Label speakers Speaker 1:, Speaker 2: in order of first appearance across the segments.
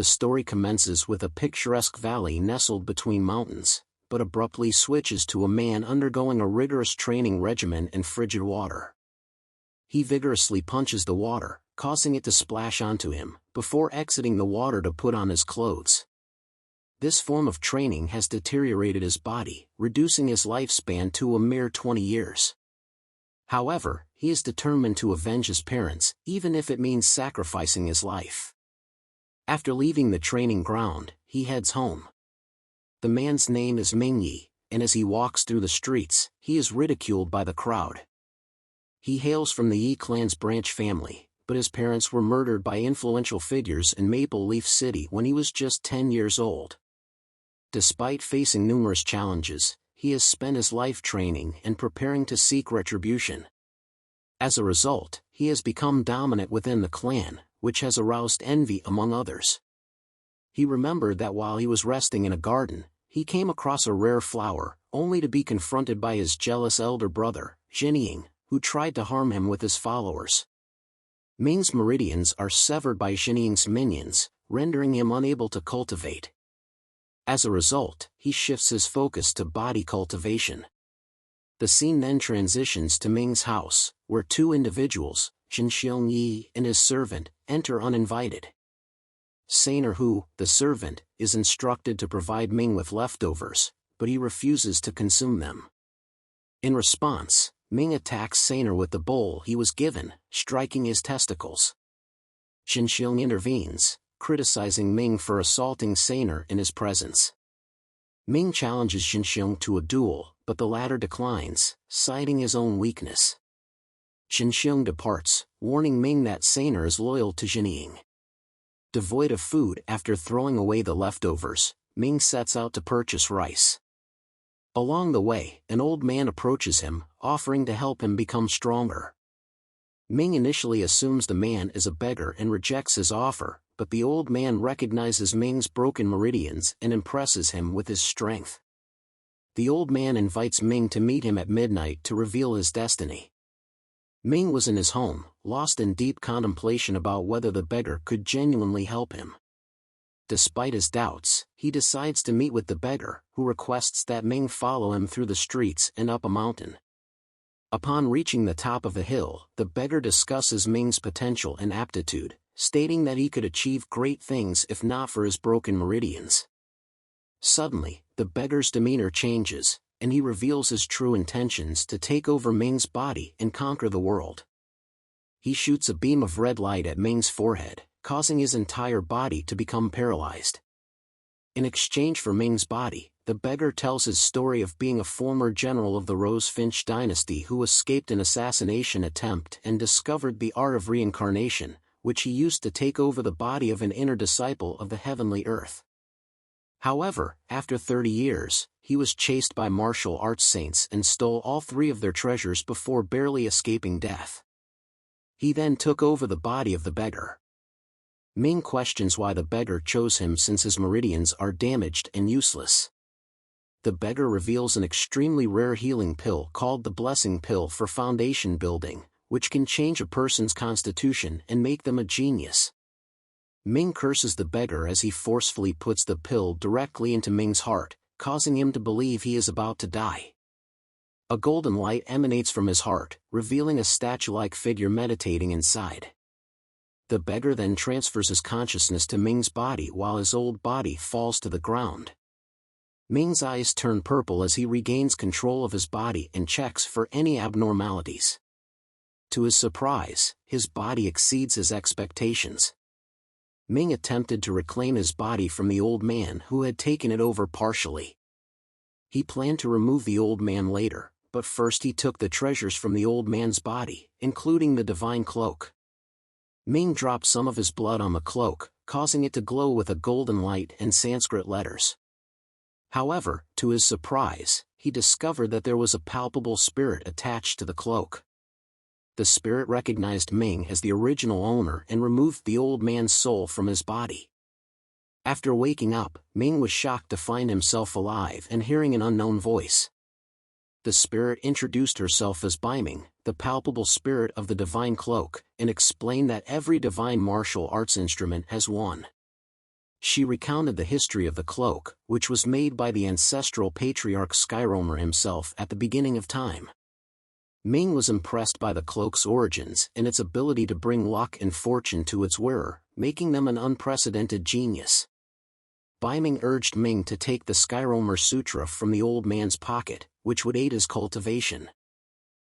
Speaker 1: The story commences with a picturesque valley nestled between mountains, but abruptly switches to a man undergoing a rigorous training regimen in frigid water. He vigorously punches the water, causing it to splash onto him, before exiting the water to put on his clothes. This form of training has deteriorated his body, reducing his lifespan to a mere 20 years. However, he is determined to avenge his parents, even if it means sacrificing his life. After leaving the training ground, he heads home. The man's name is Ming, and as he walks through the streets, he is ridiculed by the crowd. He hails from the Yi clan's branch family, but his parents were murdered by influential figures in Maple Leaf City when he was just 10 years old. Despite facing numerous challenges, he has spent his life training and preparing to seek retribution. As a result, he has become dominant within the clan, which has aroused envy among others. He remembered that while he was resting in a garden, he came across a rare flower, only to be confronted by his jealous elder brother, Jinying, who tried to harm him with his followers. Ming's meridians are severed by Jinying's minions, rendering him unable to cultivate. As a result, he shifts his focus to body cultivation. The scene then transitions to Ming's house, where two individuals, Jinxiang Yi and his servant, enter uninvited. Saner Hu, the servant, is instructed to provide Ming with leftovers, but he refuses to consume them. In response, Ming attacks Saner with the bowl he was given, striking his testicles. Jinxiang intervenes, criticizing Ming for assaulting Saner in his presence. Ming challenges Jinxiang to a duel, but the latter declines, citing his own weakness. Jinxiang departs, warning Ming that Saner is loyal to Jinying. Devoid of food after throwing away the leftovers, Ming sets out to purchase rice. Along the way, an old man approaches him, offering to help him become stronger. Ming initially assumes the man is a beggar and rejects his offer, but the old man recognizes Ming's broken meridians and impresses him with his strength. The old man invites Ming to meet him at midnight to reveal his destiny. Ming was in his home, lost in deep contemplation about whether the beggar could genuinely help him. Despite his doubts, he decides to meet with the beggar, who requests that Ming follow him through the streets and up a mountain. Upon reaching the top of the hill, the beggar discusses Ming's potential and aptitude, stating that he could achieve great things if not for his broken meridians. Suddenly, the beggar's demeanor changes, and he reveals his true intentions to take over Ming's body and conquer the world. He shoots a beam of red light at Ming's forehead, causing his entire body to become paralyzed. In exchange for Ming's body, the beggar tells his story of being a former general of the Rose-Finch dynasty who escaped an assassination attempt and discovered the art of reincarnation, which he used to take over the body of an inner disciple of the heavenly earth. However, after 30 years, he was chased by martial arts saints and stole all three of their treasures before barely escaping death. He then took over the body of the beggar. Ming questions why the beggar chose him since his meridians are damaged and useless. The beggar reveals an extremely rare healing pill called the Blessing Pill for foundation building, which can change a person's constitution and make them a genius. Ming curses the beggar as he forcefully puts the pill directly into Ming's heart, causing him to believe he is about to die. A golden light emanates from his heart, revealing a statue-like figure meditating inside. The beggar then transfers his consciousness to Ming's body while his old body falls to the ground. Ming's eyes turn purple as he regains control of his body and checks for any abnormalities. To his surprise, his body exceeds his expectations. Ming attempted to reclaim his body from the old man who had taken it over partially. He planned to remove the old man later, but first he took the treasures from the old man's body, including the divine cloak. Ming dropped some of his blood on the cloak, causing it to glow with a golden light and Sanskrit letters. However, to his surprise, he discovered that there was a palpable spirit attached to the cloak. The spirit recognized Ming as the original owner and removed the old man's soul from his body. After waking up, Ming was shocked to find himself alive and hearing an unknown voice. The spirit introduced herself as Baiming, the palpable spirit of the divine cloak, and explained that every divine martial arts instrument has one. She recounted the history of the cloak, which was made by the ancestral patriarch Skyroamer himself at the beginning of time. Ming was impressed by the cloak's origins and its ability to bring luck and fortune to its wearer, making them an unprecedented genius. Bai Ming urged Ming to take the Skyroamer Sutra from the old man's pocket, which would aid his cultivation.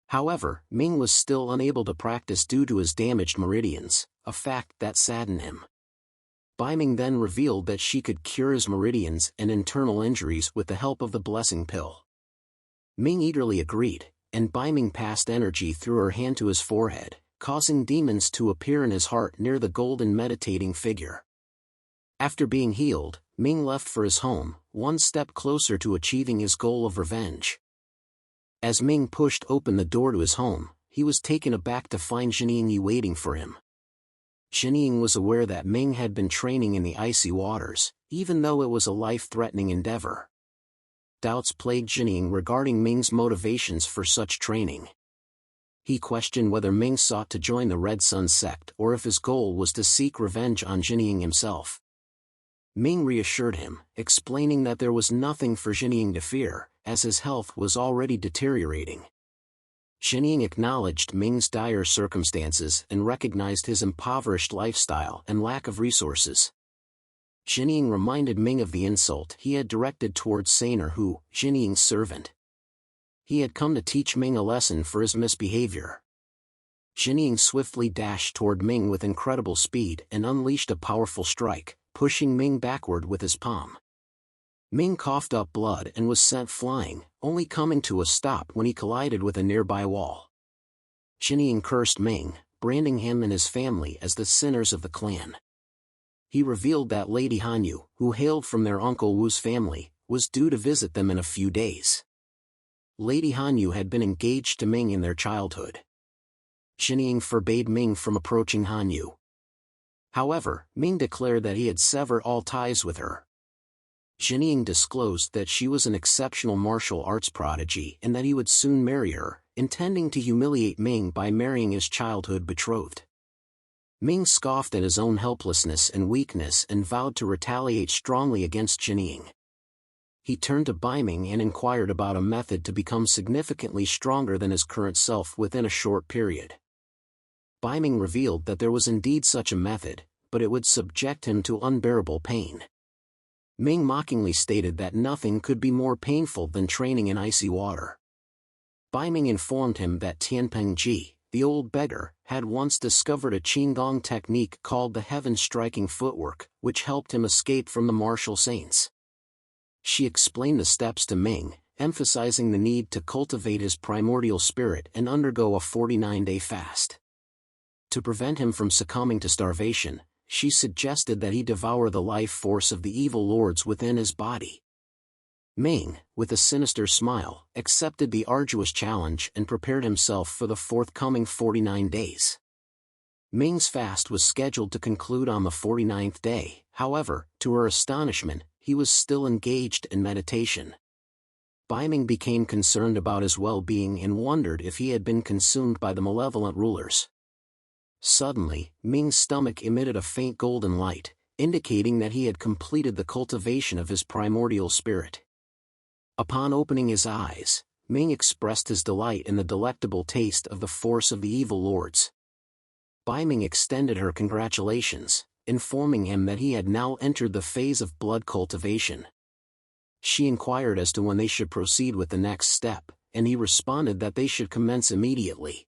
Speaker 1: However, Ming was still unable to practice due to his damaged meridians, a fact that saddened him. Bai Ming then revealed that she could cure his meridians and internal injuries with the help of the blessing pill. Ming eagerly agreed, and Bai Ming passed energy through her hand to his forehead, causing demons to appear in his heart near the golden meditating figure. After being healed, Ming left for his home, one step closer to achieving his goal of revenge. As Ming pushed open the door to his home, he was taken aback to find Jinying waiting for him. Jinying was aware that Ming had been training in the icy waters, even though it was a life-threatening endeavor. Doubts plagued Jinying regarding Ming's motivations for such training. He questioned whether Ming sought to join the Red Sun sect or if his goal was to seek revenge on Jinying himself. Ming reassured him, explaining that there was nothing for Jinying to fear, as his health was already deteriorating. Jinying acknowledged Ming's dire circumstances and recognized his impoverished lifestyle and lack of resources. Jinying reminded Ming of the insult he had directed towards Saner Hu, Jinying's servant. He had come to teach Ming a lesson for his misbehavior. Jinying swiftly dashed toward Ming with incredible speed and unleashed a powerful strike, pushing Ming backward with his palm. Ming coughed up blood and was sent flying, only coming to a stop when he collided with a nearby wall. Jinying cursed Ming, branding him and his family as the sinners of the clan. He revealed that Lady Hanyu, who hailed from their uncle Wu's family, was due to visit them in a few days. Lady Hanyu had been engaged to Ming in their childhood. Jinying forbade Ming from approaching Hanyu. However, Ming declared that he had severed all ties with her. Jinying disclosed that she was an exceptional martial arts prodigy and that he would soon marry her, intending to humiliate Ming by marrying his childhood betrothed. Ming scoffed at his own helplessness and weakness and vowed to retaliate strongly against Jinying. He turned to Bai Ming and inquired about a method to become significantly stronger than his current self within a short period. Bai Ming revealed that there was indeed such a method, but it would subject him to unbearable pain. Ming mockingly stated that nothing could be more painful than training in icy water. Bai Ming informed him that Tianpeng Ji, the old beggar, had once discovered a Qigong technique called the heaven-striking footwork, which helped him escape from the martial saints. She explained the steps to Ming, emphasizing the need to cultivate his primordial spirit and undergo a 49-day fast. To prevent him from succumbing to starvation, she suggested that he devour the life force of the evil lords within his body. Ming, with a sinister smile, accepted the arduous challenge and prepared himself for the forthcoming 49 days. Ming's fast was scheduled to conclude on the 49th day, however, to her astonishment, he was still engaged in meditation. Bai Ming became concerned about his well-being and wondered if he had been consumed by the malevolent rulers. Suddenly, Ming's stomach emitted a faint golden light, indicating that he had completed the cultivation of his primordial spirit. Upon opening his eyes, Ming expressed his delight in the delectable taste of the force of the evil lords. Bai Ming extended her congratulations, informing him that he had now entered the phase of blood cultivation. She inquired as to when they should proceed with the next step, and he responded that they should commence immediately.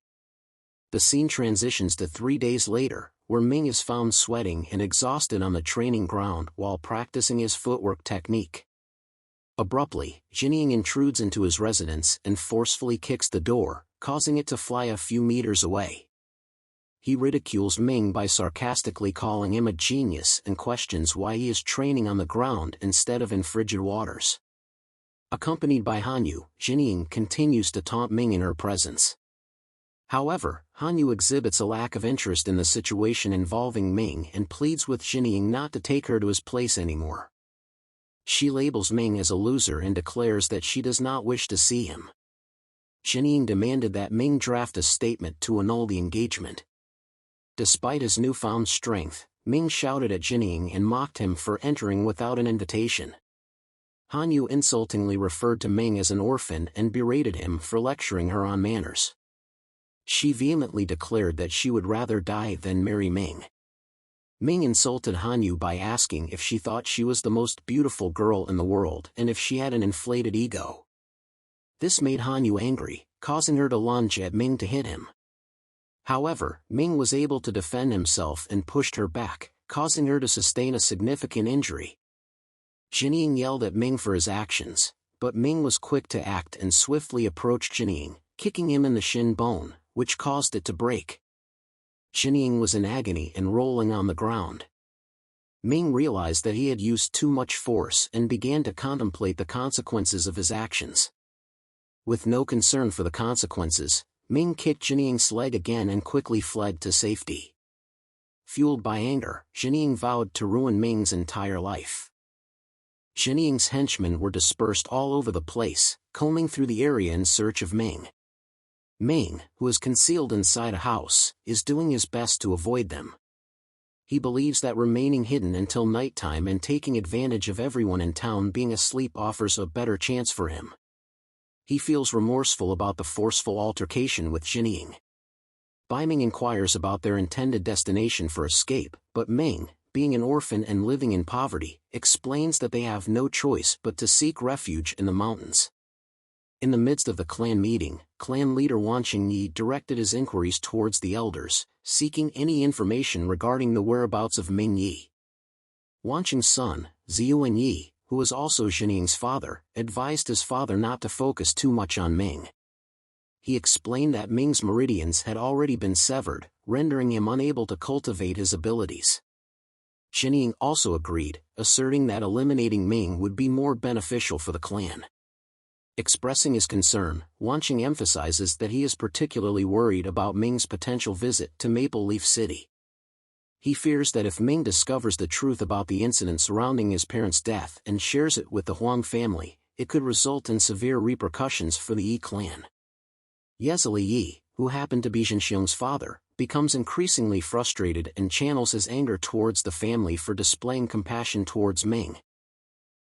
Speaker 1: The scene transitions to 3 days later, where Ming is found sweating and exhausted on the training ground while practicing his footwork technique. Abruptly, Jinying intrudes into his residence and forcefully kicks the door, causing it to fly a few meters away. He ridicules Ming by sarcastically calling him a genius and questions why he is training on the ground instead of in frigid waters. Accompanied by Hanyu, Jinying continues to taunt Ming in her presence. However, Hanyu exhibits a lack of interest in the situation involving Ming and pleads with Jinying not to take her to his place anymore. She labels Ming as a loser and declares that she does not wish to see him. Jinying demanded that Ming draft a statement to annul the engagement. Despite his newfound strength, Ming shouted at Jinying and mocked him for entering without an invitation. Hanyu insultingly referred to Ming as an orphan and berated him for lecturing her on manners. She vehemently declared that she would rather die than marry Ming. Ming insulted Hanyu by asking if she thought she was the most beautiful girl in the world and if she had an inflated ego. This made Hanyu angry, causing her to lunge at Ming to hit him. However, Ming was able to defend himself and pushed her back, causing her to sustain a significant injury. Jinying yelled at Ming for his actions, but Ming was quick to act and swiftly approached Jinying, kicking him in the shin bone, which caused it to break. Jinying was in agony and rolling on the ground. Ming realized that he had used too much force and began to contemplate the consequences of his actions. With no concern for the consequences, Ming kicked Jinying's leg again and quickly fled to safety. Fueled by anger, Jinying vowed to ruin Ming's entire life. Jinying's henchmen were dispersed all over the place, combing through the area in search of Ming. Ming, who is concealed inside a house, is doing his best to avoid them. He believes that remaining hidden until nighttime and taking advantage of everyone in town being asleep offers a better chance for him. He feels remorseful about the forceful altercation with Jinying. Ming inquires about their intended destination for escape, but Ming, being an orphan and living in poverty, explains that they have no choice but to seek refuge in the mountains. In the midst of the clan meeting, clan leader Wanqing Yi directed his inquiries towards the elders, seeking any information regarding the whereabouts of Ming Yi. Wanqing's son, Ziyuan Yi, who was also Jinying's father, advised his father not to focus too much on Ming. He explained that Ming's meridians had already been severed, rendering him unable to cultivate his abilities. Jinying also agreed, asserting that eliminating Ming would be more beneficial for the clan. Expressing his concern, Wanqing emphasizes that he is particularly worried about Ming's potential visit to Maple Leaf City. He fears that if Ming discovers the truth about the incident surrounding his parents' death and shares it with the Huang family, it could result in severe repercussions for the Yi clan. Yezili Yi, who happened to be Zhenxiong's father, becomes increasingly frustrated and channels his anger towards the family for displaying compassion towards Ming.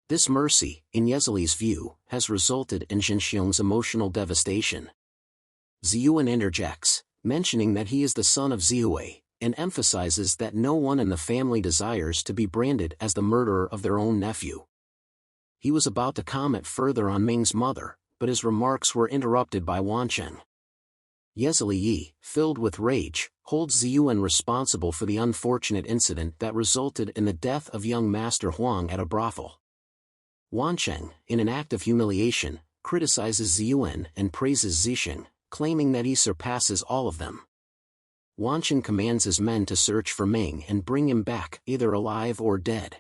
Speaker 1: This mercy, in Yezili's view, has resulted in Zhenxiong's emotional devastation. Ziyuan interjects, mentioning that he is the son of Ziyue, and emphasizes that no one in the family desires to be branded as the murderer of their own nephew. He was about to comment further on Ming's mother, but his remarks were interrupted by Wanqing. Yezili Yi, filled with rage, holds Ziyuan responsible for the unfortunate incident that resulted in the death of young Master Huang at a brothel. Wanqing, in an act of humiliation, criticizes Ziyuan and praises Zixing, claiming that he surpasses all of them. Wanqing commands his men to search for Ming and bring him back, either alive or dead.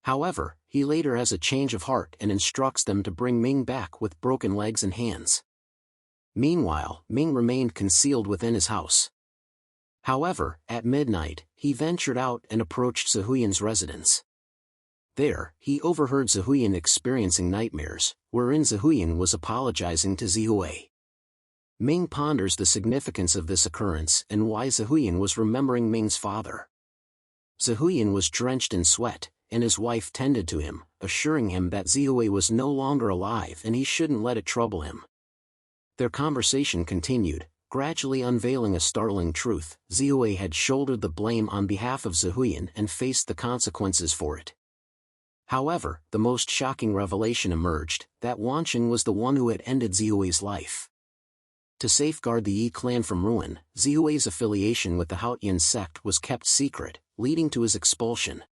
Speaker 1: However, he later has a change of heart and instructs them to bring Ming back with broken legs and hands. Meanwhile, Ming remained concealed within his house. However, at midnight, he ventured out and approached Zihuyan's residence. There, he overheard Zihuyan experiencing nightmares, wherein Zihuyan was apologizing to Ziyue. Ming ponders the significance of this occurrence and why Zihuyan was remembering Ming's father. Zihuyan was drenched in sweat, and his wife tended to him, assuring him that Ziyue was no longer alive and he shouldn't let it trouble him. Their conversation continued, gradually unveiling a startling truth: Ziyue had shouldered the blame on behalf of Zihuyan and faced the consequences for it. However, the most shocking revelation emerged, that Wanqing was the one who had ended Ziyue's life. To safeguard the Yi clan from ruin, Ziyue's affiliation with the Haotian sect was kept secret, leading to his expulsion.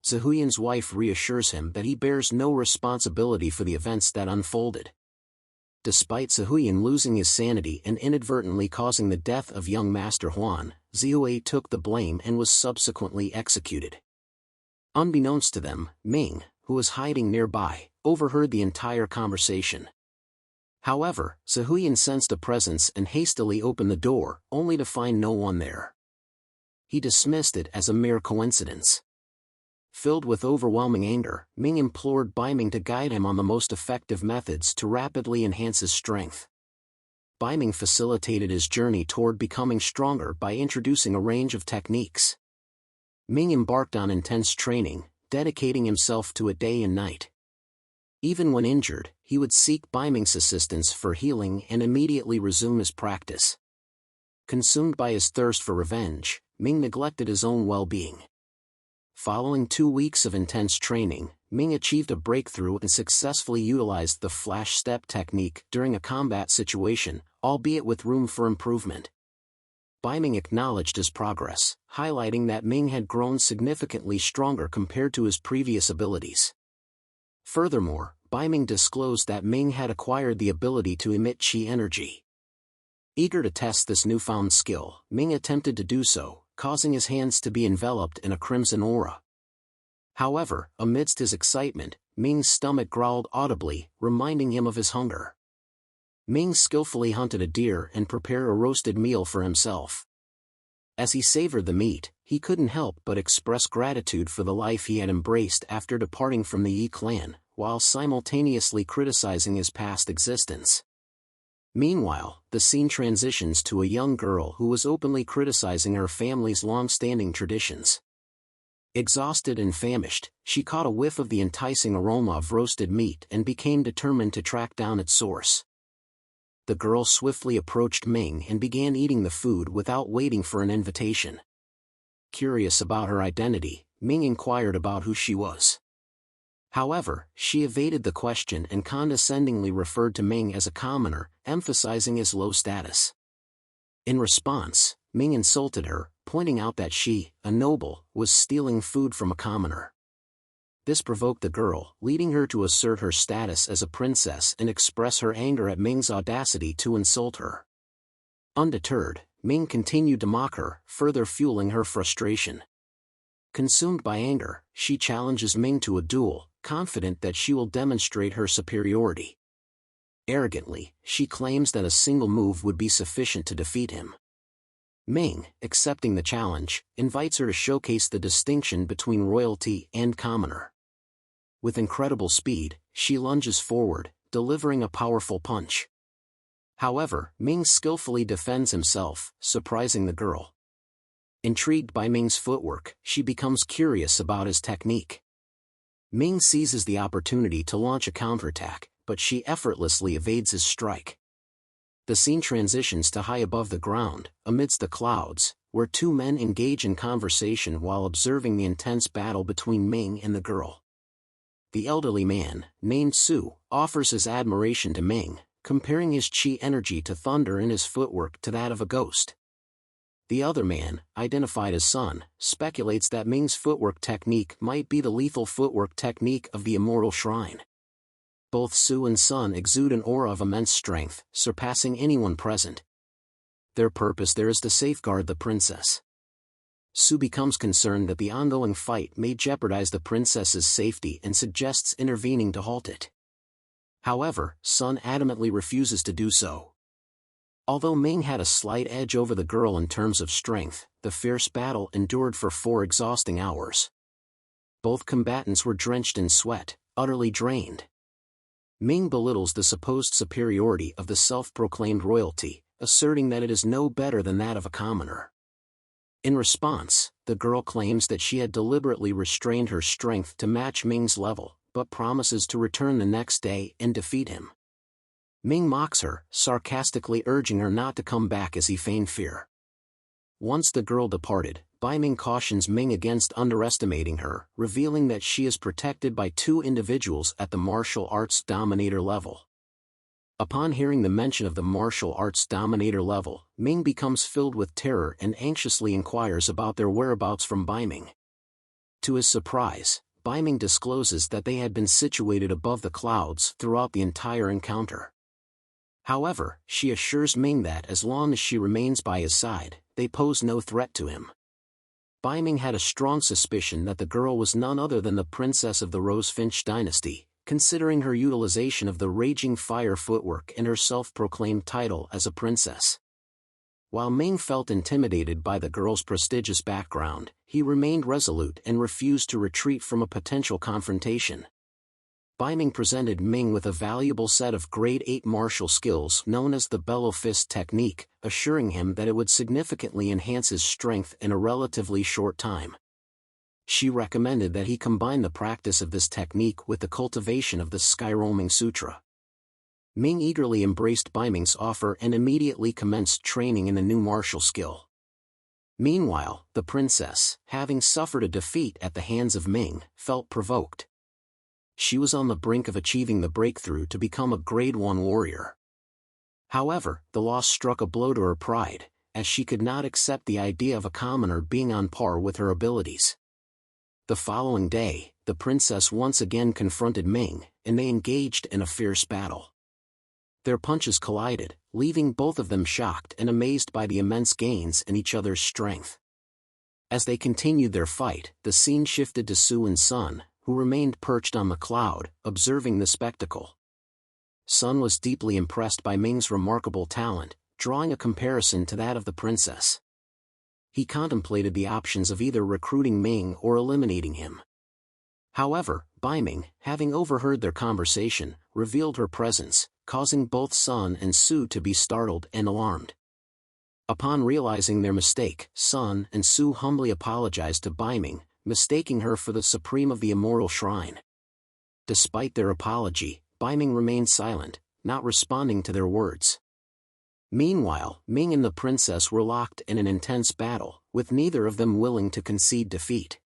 Speaker 1: Zihuyan's wife reassures him that he bears no responsibility for the events that unfolded. Despite Zihuyan losing his sanity and inadvertently causing the death of young Master Huan, Ziyue took the blame and was subsequently executed. Unbeknownst to them, Ming, who was hiding nearby, overheard the entire conversation. However, Zihuyan sensed a presence and hastily opened the door, only to find no one there. He dismissed it as a mere coincidence. Filled with overwhelming anger, Ming implored Ming to guide him on the most effective methods to rapidly enhance his strength. Ming facilitated his journey toward becoming stronger by introducing a range of techniques. Ming embarked on intense training, dedicating himself to it day and night. Even when injured, he would seek Bai Ming's assistance for healing and immediately resume his practice. Consumed by his thirst for revenge, Ming neglected his own well-being. Following 2 weeks of intense training, Ming achieved a breakthrough and successfully utilized the flash step technique during a combat situation, albeit with room for improvement. Bai Ming acknowledged his progress, highlighting that Ming had grown significantly stronger compared to his previous abilities. Furthermore, Bai Ming disclosed that Ming had acquired the ability to emit qi energy. Eager to test this newfound skill, Ming attempted to do so, causing his hands to be enveloped in a crimson aura. However, amidst his excitement, Ming's stomach growled audibly, reminding him of his hunger. Ming skillfully hunted a deer and prepared a roasted meal for himself. As he savored the meat, he couldn't help but express gratitude for the life he had embraced after departing from the Yi clan, while simultaneously criticizing his past existence. Meanwhile, the scene transitions to a young girl who was openly criticizing her family's long-standing traditions. Exhausted and famished, she caught a whiff of the enticing aroma of roasted meat and became determined to track down its source. The girl swiftly approached Ming and began eating the food without waiting for an invitation. Curious about her identity, Ming inquired about who she was. However, she evaded the question and condescendingly referred to Ming as a commoner, emphasizing his low status. In response, Ming insulted her, pointing out that she, a noble, was stealing food from a commoner. This provoked the girl, leading her to assert her status as a princess and express her anger at Ming's audacity to insult her. Undeterred, Ming continued to mock her, further fueling her frustration. Consumed by anger, she challenges Ming to a duel, confident that she will demonstrate her superiority. Arrogantly, she claims that a single move would be sufficient to defeat him. Ming, accepting the challenge, invites her to showcase the distinction between royalty and commoner. With incredible speed, she lunges forward, delivering a powerful punch. However, Ming skillfully defends himself, surprising the girl. Intrigued by Ming's footwork, she becomes curious about his technique. Ming seizes the opportunity to launch a counterattack, but she effortlessly evades his strike. The scene transitions to high above the ground, amidst the clouds, where two men engage in conversation while observing the intense battle between Ming and the girl. The elderly man, named Su, offers his admiration to Ming, comparing his qi energy to thunder and his footwork to that of a ghost. The other man, identified as Sun, speculates that Ming's footwork technique might be the lethal footwork technique of the Immortal Shrine. Both Su and Sun exude an aura of immense strength, surpassing anyone present. Their purpose there is to safeguard the princess. Su becomes concerned that the ongoing fight may jeopardize the princess's safety and suggests intervening to halt it. However, Sun adamantly refuses to do so. Although Ming had a slight edge over the girl in terms of strength, the fierce battle endured for 4 exhausting hours. Both combatants were drenched in sweat, utterly drained. Ming belittles the supposed superiority of the self-proclaimed royalty, asserting that it is no better than that of a commoner. In response, the girl claims that she had deliberately restrained her strength to match Ming's level, but promises to return the next day and defeat him. Ming mocks her, sarcastically urging her not to come back as he feigned fear. Once the girl departed, Bai Ming cautions Ming against underestimating her, revealing that she is protected by 2 individuals at the martial arts dominator level. Upon hearing the mention of the martial arts dominator level, Ming becomes filled with terror and anxiously inquires about their whereabouts from Bai Ming. To his surprise, Bai Ming discloses that they had been situated above the clouds throughout the entire encounter. However, she assures Ming that as long as she remains by his side, they pose no threat to him. Bai Ming had a strong suspicion that the girl was none other than the princess of the Rosefinch dynasty, considering her utilization of the Raging Fire footwork and her self-proclaimed title as a princess. While Ming felt intimidated by the girl's prestigious background, he remained resolute and refused to retreat from a potential confrontation. Bai Ming presented Ming with a valuable set of grade 8 martial skills known as the Bellow Fist technique, assuring him that it would significantly enhance his strength in a relatively short time. She recommended that he combine the practice of this technique with the cultivation of the Skyroaming Sutra. Ming eagerly embraced Bai Ming's offer and immediately commenced training in the new martial skill. Meanwhile, the princess, having suffered a defeat at the hands of Ming, felt provoked. She was on the brink of achieving the breakthrough to become a grade 1 warrior. However, the loss struck a blow to her pride, as she could not accept the idea of a commoner being on par with her abilities. The following day, the princess once again confronted Ming, and they engaged in a fierce battle. Their punches collided, leaving both of them shocked and amazed by the immense gains in each other's strength. As they continued their fight, the scene shifted to Su and Sun, who remained perched on the cloud, observing the spectacle. Sun was deeply impressed by Ming's remarkable talent, drawing a comparison to that of the princess. He contemplated the options of either recruiting Ming or eliminating him. However, Bai Ming, having overheard their conversation, revealed her presence, causing both Sun and Su to be startled and alarmed. Upon realizing their mistake, Sun and Su humbly apologized to Bai Ming, mistaking her for the supreme of the immortal shrine. Despite their apology, Bai Ming remained silent, not responding to their words. Meanwhile, Ming and the princess were locked in an intense battle, with neither of them willing to concede defeat.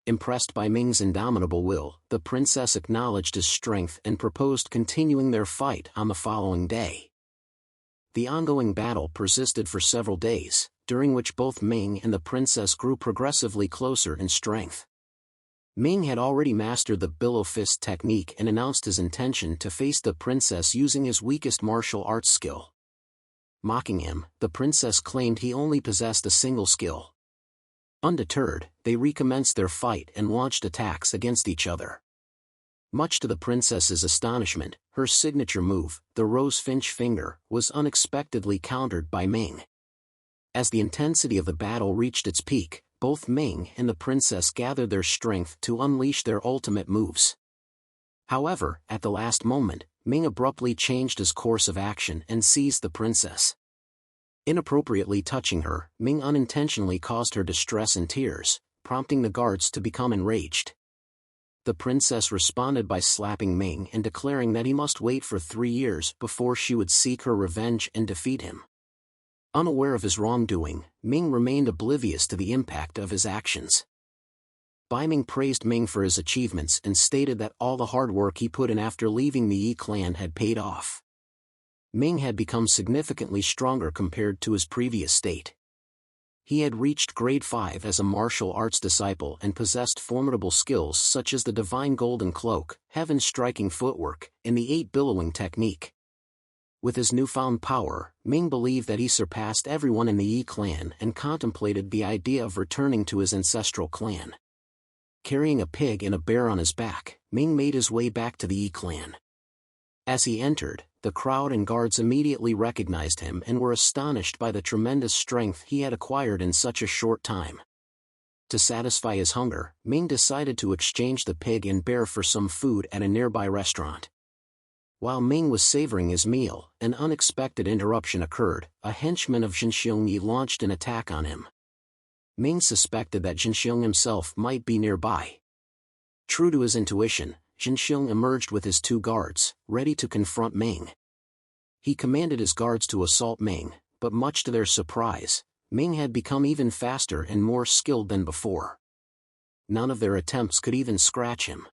Speaker 1: Impressed by Ming's indomitable will, the princess acknowledged his strength and proposed continuing their fight on the following day. The ongoing battle persisted for several days, during which both Ming and the princess grew progressively closer in strength. Ming had already mastered the billow fist technique and announced his intention to face the princess using his weakest martial arts skill. Mocking him, the princess claimed he only possessed a single skill. Undeterred, they recommenced their fight and launched attacks against each other. Much to the princess's astonishment, her signature move, the rose finch finger, was unexpectedly countered by Ming. As the intensity of the battle reached its peak, both Ming and the princess gathered their strength to unleash their ultimate moves. However, at the last moment, Ming abruptly changed his course of action and seized the princess. Inappropriately touching her, Ming unintentionally caused her distress and tears, prompting the guards to become enraged. The princess responded by slapping Ming and declaring that he must wait for 3 years before she would seek her revenge and defeat him. Unaware of his wrongdoing, Ming remained oblivious to the impact of his actions. Bai Ming praised Ming for his achievements and stated that all the hard work he put in after leaving the Yi clan had paid off. Ming had become significantly stronger compared to his previous state. He had reached grade 5 as a martial arts disciple and possessed formidable skills such as the divine golden cloak, heaven-striking footwork, and the 8-billowing technique. With his newfound power, Ming believed that he surpassed everyone in the Yi clan and contemplated the idea of returning to his ancestral clan. Carrying a pig and a bear on his back, Ming made his way back to the Yi clan. As he entered, the crowd and guards immediately recognized him and were astonished by the tremendous strength he had acquired in such a short time. To satisfy his hunger, Ming decided to exchange the pig and bear for some food at a nearby restaurant. While Ming was savoring his meal, an unexpected interruption occurred. A henchman of Zhenxiong Yi launched an attack on him. Ming suspected that Zhenxiong himself might be nearby. True to his intuition, Zhenxiong emerged with his 2 guards, ready to confront Ming. He commanded his guards to assault Ming, but much to their surprise, Ming had become even faster and more skilled than before. None of their attempts could even scratch him.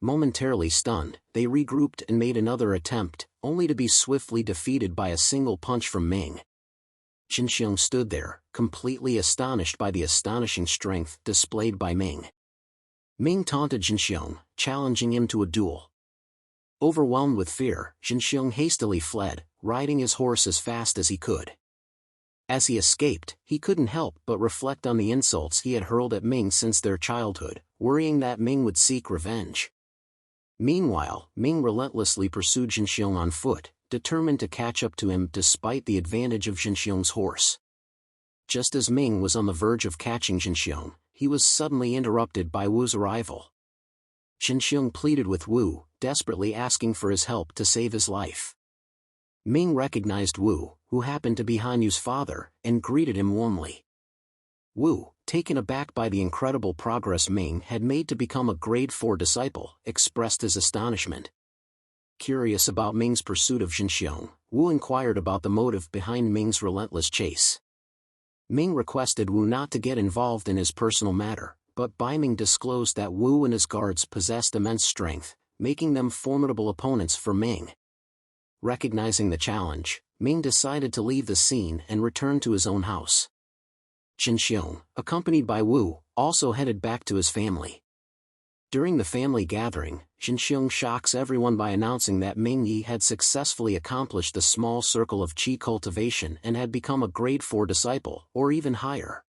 Speaker 1: Momentarily stunned, they regrouped and made another attempt, only to be swiftly defeated by a single punch from Ming. Zhenxiong stood there, completely astonished by the astonishing strength displayed by Ming. Ming taunted Zhenxiong, challenging him to a duel. Overwhelmed with fear, Zhenxiong hastily fled, riding his horse as fast as he could. As he escaped, he couldn't help but reflect on the insults he had hurled at Ming since their childhood, worrying that Ming would seek revenge. Meanwhile, Ming relentlessly pursued Zhenxiong on foot, determined to catch up to him despite the advantage of Zhenxiong's horse. Just as Ming was on the verge of catching Zhenxiong, he was suddenly interrupted by Wu's arrival. Zhenxiong pleaded with Wu, desperately asking for his help to save his life. Ming recognized Wu, who happened to be Han Yu's father, and greeted him warmly. Wu, taken aback by the incredible progress Ming had made to become a grade 4 disciple, expressed his astonishment. Curious about Ming's pursuit of Jinxiong, Wu inquired about the motive behind Ming's relentless chase. Ming requested Wu not to get involved in his personal matter, but Bai Ming disclosed that Wu and his guards possessed immense strength, making them formidable opponents for Ming. Recognizing the challenge, Ming decided to leave the scene and return to his own house. Jinxiong, accompanied by Wu, also headed back to his family. During the family gathering, Jinxiong shocks everyone by announcing that Ming Yi had successfully accomplished the small circle of qi cultivation and had become a grade 4 disciple, or even higher.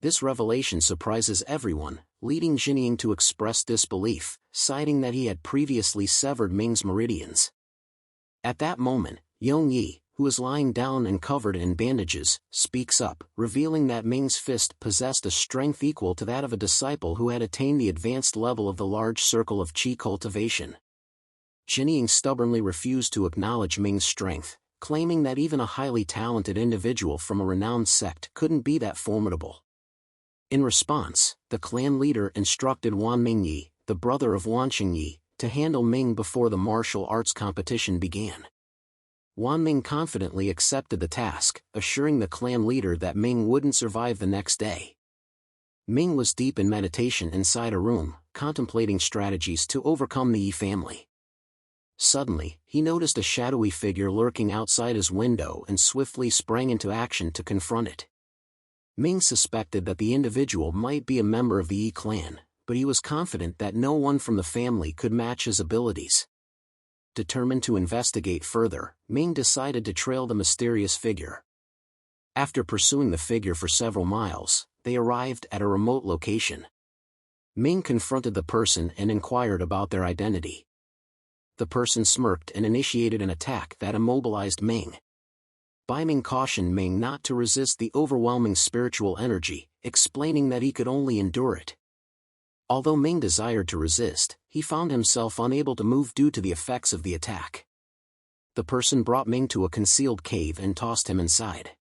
Speaker 1: This revelation surprises everyone, leading Jinying to express disbelief, citing that he had previously severed Ming's meridians. At that moment, Yong Yi, who is lying down and covered in bandages, speaks up, revealing that Ming's fist possessed a strength equal to that of a disciple who had attained the advanced level of the large circle of qi cultivation. Jinying stubbornly refused to acknowledge Ming's strength, claiming that even a highly talented individual from a renowned sect couldn't be that formidable. In response, the clan leader instructed Wan Mingyi, the brother of Wan Qingyi, to handle Ming before the martial arts competition began. Wan Ming confidently accepted the task, assuring the clan leader that Ming wouldn't survive the next day. Ming was deep in meditation inside a room, contemplating strategies to overcome the Yi family. Suddenly, he noticed a shadowy figure lurking outside his window and swiftly sprang into action to confront it. Ming suspected that the individual might be a member of the Yi clan, but he was confident that no one from the family could match his abilities. Determined to investigate further, Ming decided to trail the mysterious figure. After pursuing the figure for several miles, they arrived at a remote location. Ming confronted the person and inquired about their identity. The person smirked and initiated an attack that immobilized Ming. Bai Ming cautioned Ming not to resist the overwhelming spiritual energy, explaining that he could only endure it. Although Ming desired to resist, he found himself unable to move due to the effects of the attack. The person brought Ming to a concealed cave and tossed him inside.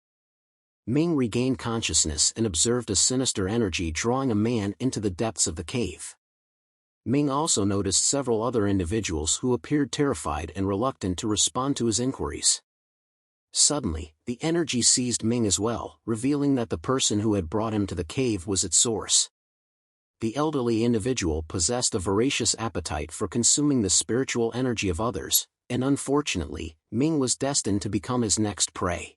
Speaker 1: Ming regained consciousness and observed a sinister energy drawing a man into the depths of the cave. Ming also noticed several other individuals who appeared terrified and reluctant to respond to his inquiries. Suddenly, the energy seized Ming as well, revealing that the person who had brought him to the cave was its source. The elderly individual possessed a voracious appetite for consuming the spiritual energy of others, and unfortunately, Ming was destined to become his next prey.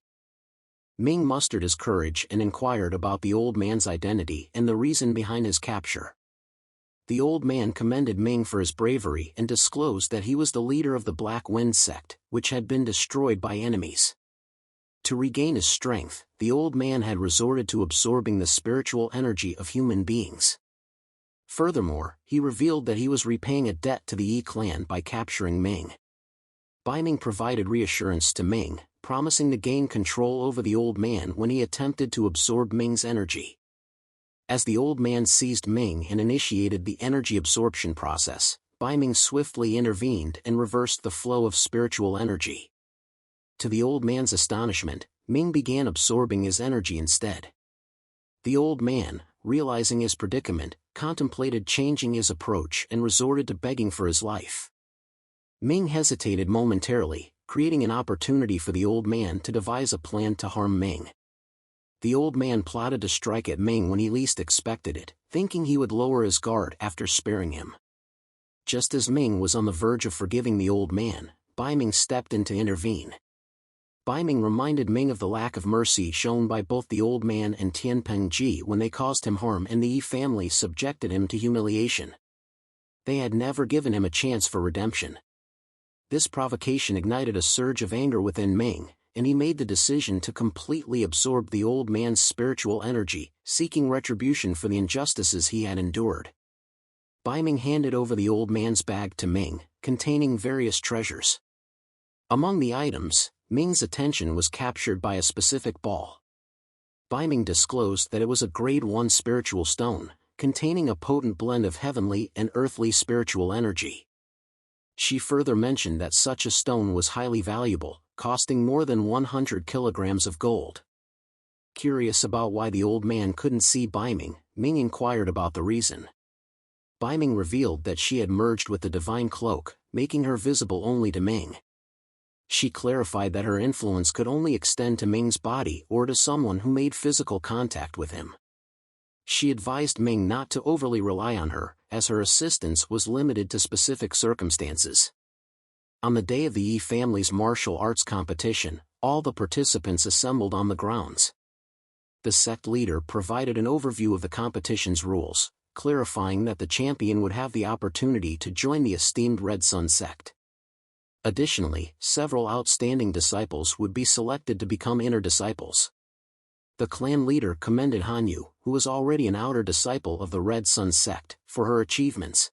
Speaker 1: Ming mustered his courage and inquired about the old man's identity and the reason behind his capture. The old man commended Ming for his bravery and disclosed that he was the leader of the Black Wind sect, which had been destroyed by enemies. To regain his strength, the old man had resorted to absorbing the spiritual energy of human beings. Furthermore, he revealed that he was repaying a debt to the Yi clan by capturing Ming. Bai Ming provided reassurance to Ming, promising to gain control over the old man when he attempted to absorb Ming's energy. As the old man seized Ming and initiated the energy absorption process, Bai Ming swiftly intervened and reversed the flow of spiritual energy. To the old man's astonishment, Ming began absorbing his energy instead. The old man, realizing his predicament, contemplated changing his approach and resorted to begging for his life. Ming hesitated momentarily, creating an opportunity for the old man to devise a plan to harm Ming. The old man plotted to strike at Ming when he least expected it, thinking he would lower his guard after sparing him. Just as Ming was on the verge of forgiving the old man, Bai Ming stepped in to intervene. Bai Ming reminded Ming of the lack of mercy shown by both the old man and Tianpeng Ji when they caused him harm and the Yi family subjected him to humiliation. They had never given him a chance for redemption. This provocation ignited a surge of anger within Ming, and he made the decision to completely absorb the old man's spiritual energy, seeking retribution for the injustices he had endured. Bai Ming handed over the old man's bag to Ming, containing various treasures. Among the items, Ming's attention was captured by a specific ball. Bai Ming disclosed that it was a grade 1 spiritual stone, containing a potent blend of heavenly and earthly spiritual energy. She further mentioned that such a stone was highly valuable, costing more than 100 kilograms of gold. Curious about why the old man couldn't see Ming, Ming inquired about the reason. Ming revealed that she had merged with the divine cloak, making her visible only to Ming. She clarified that her influence could only extend to Ming's body or to someone who made physical contact with him. She advised Ming not to overly rely on her, as her assistance was limited to specific circumstances. On the day of the Yi family's martial arts competition, all the participants assembled on the grounds. The sect leader provided an overview of the competition's rules, clarifying that the champion would have the opportunity to join the esteemed Red Sun sect. Additionally, several outstanding disciples would be selected to become inner disciples. The clan leader commended Hanyu, who was already an outer disciple of the Red Sun sect, for her achievements.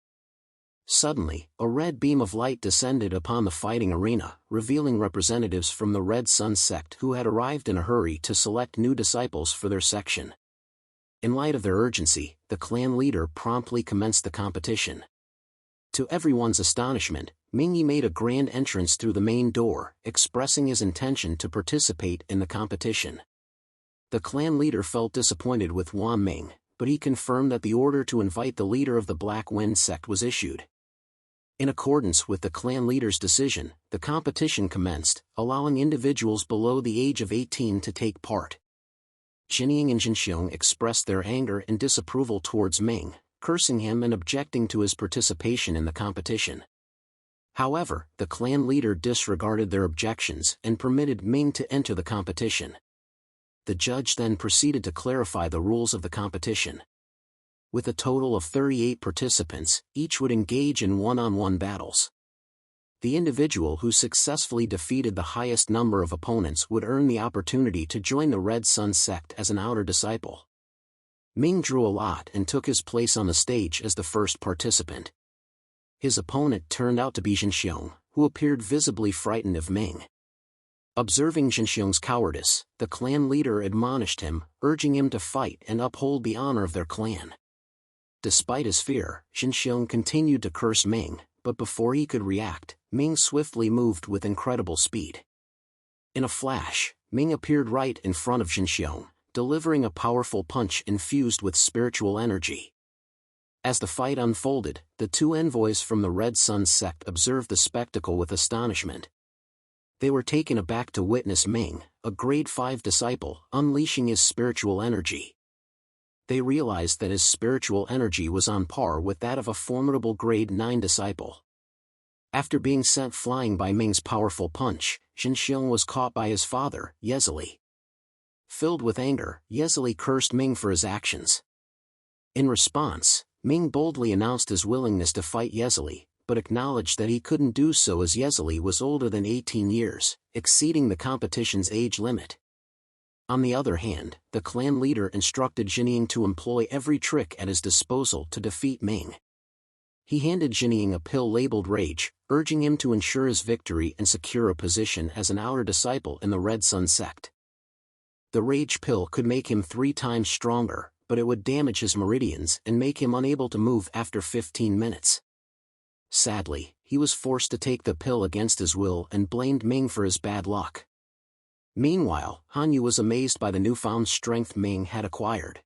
Speaker 1: Suddenly, a red beam of light descended upon the fighting arena, revealing representatives from the Red Sun sect who had arrived in a hurry to select new disciples for their section. In light of their urgency, the clan leader promptly commenced the competition. To everyone's astonishment, Mingyi made a grand entrance through the main door, expressing his intention to participate in the competition. The clan leader felt disappointed with Wan Ming, but he confirmed that the order to invite the leader of the Black Wind sect was issued. In accordance with the clan leader's decision, the competition commenced, allowing individuals below the age of 18 to take part. Jinying and Jinxiong expressed their anger and disapproval towards Ming, cursing him and objecting to his participation in the competition. However, the clan leader disregarded their objections and permitted Ming to enter the competition. The judge then proceeded to clarify the rules of the competition. With a total of 38 participants, each would engage in one-on-one battles. The individual who successfully defeated the highest number of opponents would earn the opportunity to join the Red Sun sect as an outer disciple. Ming drew a lot and took his place on the stage as the first participant. His opponent turned out to be Jinxiong, who appeared visibly frightened of Ming. Observing Jinxiong's cowardice, the clan leader admonished him, urging him to fight and uphold the honor of their clan. Despite his fear, Jinxiong continued to curse Ming, but before he could react, Ming swiftly moved with incredible speed. In a flash, Ming appeared right in front of Jinxiong, delivering a powerful punch infused with spiritual energy. As the fight unfolded, the two envoys from the Red Sun sect observed the spectacle with astonishment. They were taken aback to witness Ming, a grade 5 disciple, unleashing his spiritual energy. They realized that his spiritual energy was on par with that of a formidable grade 9 disciple. After being sent flying by Ming's powerful punch, Jinxiong was caught by his father, Yezili. Filled with anger, Yezili cursed Ming for his actions. In response, Ming boldly announced his willingness to fight Yezili, but acknowledged that he couldn't do so as Yezili was older than 18 years, exceeding the competition's age limit. On the other hand, the clan leader instructed Jinying to employ every trick at his disposal to defeat Ming. He handed Jinying a pill labeled Rage, urging him to ensure his victory and secure a position as an outer disciple in the Red Sun sect. The Rage pill could make him 3 times stronger, but it would damage his meridians and make him unable to move after 15 minutes. Sadly, he was forced to take the pill against his will and blamed Ming for his bad luck. Meanwhile, Hanyu was amazed by the newfound strength Ming had acquired.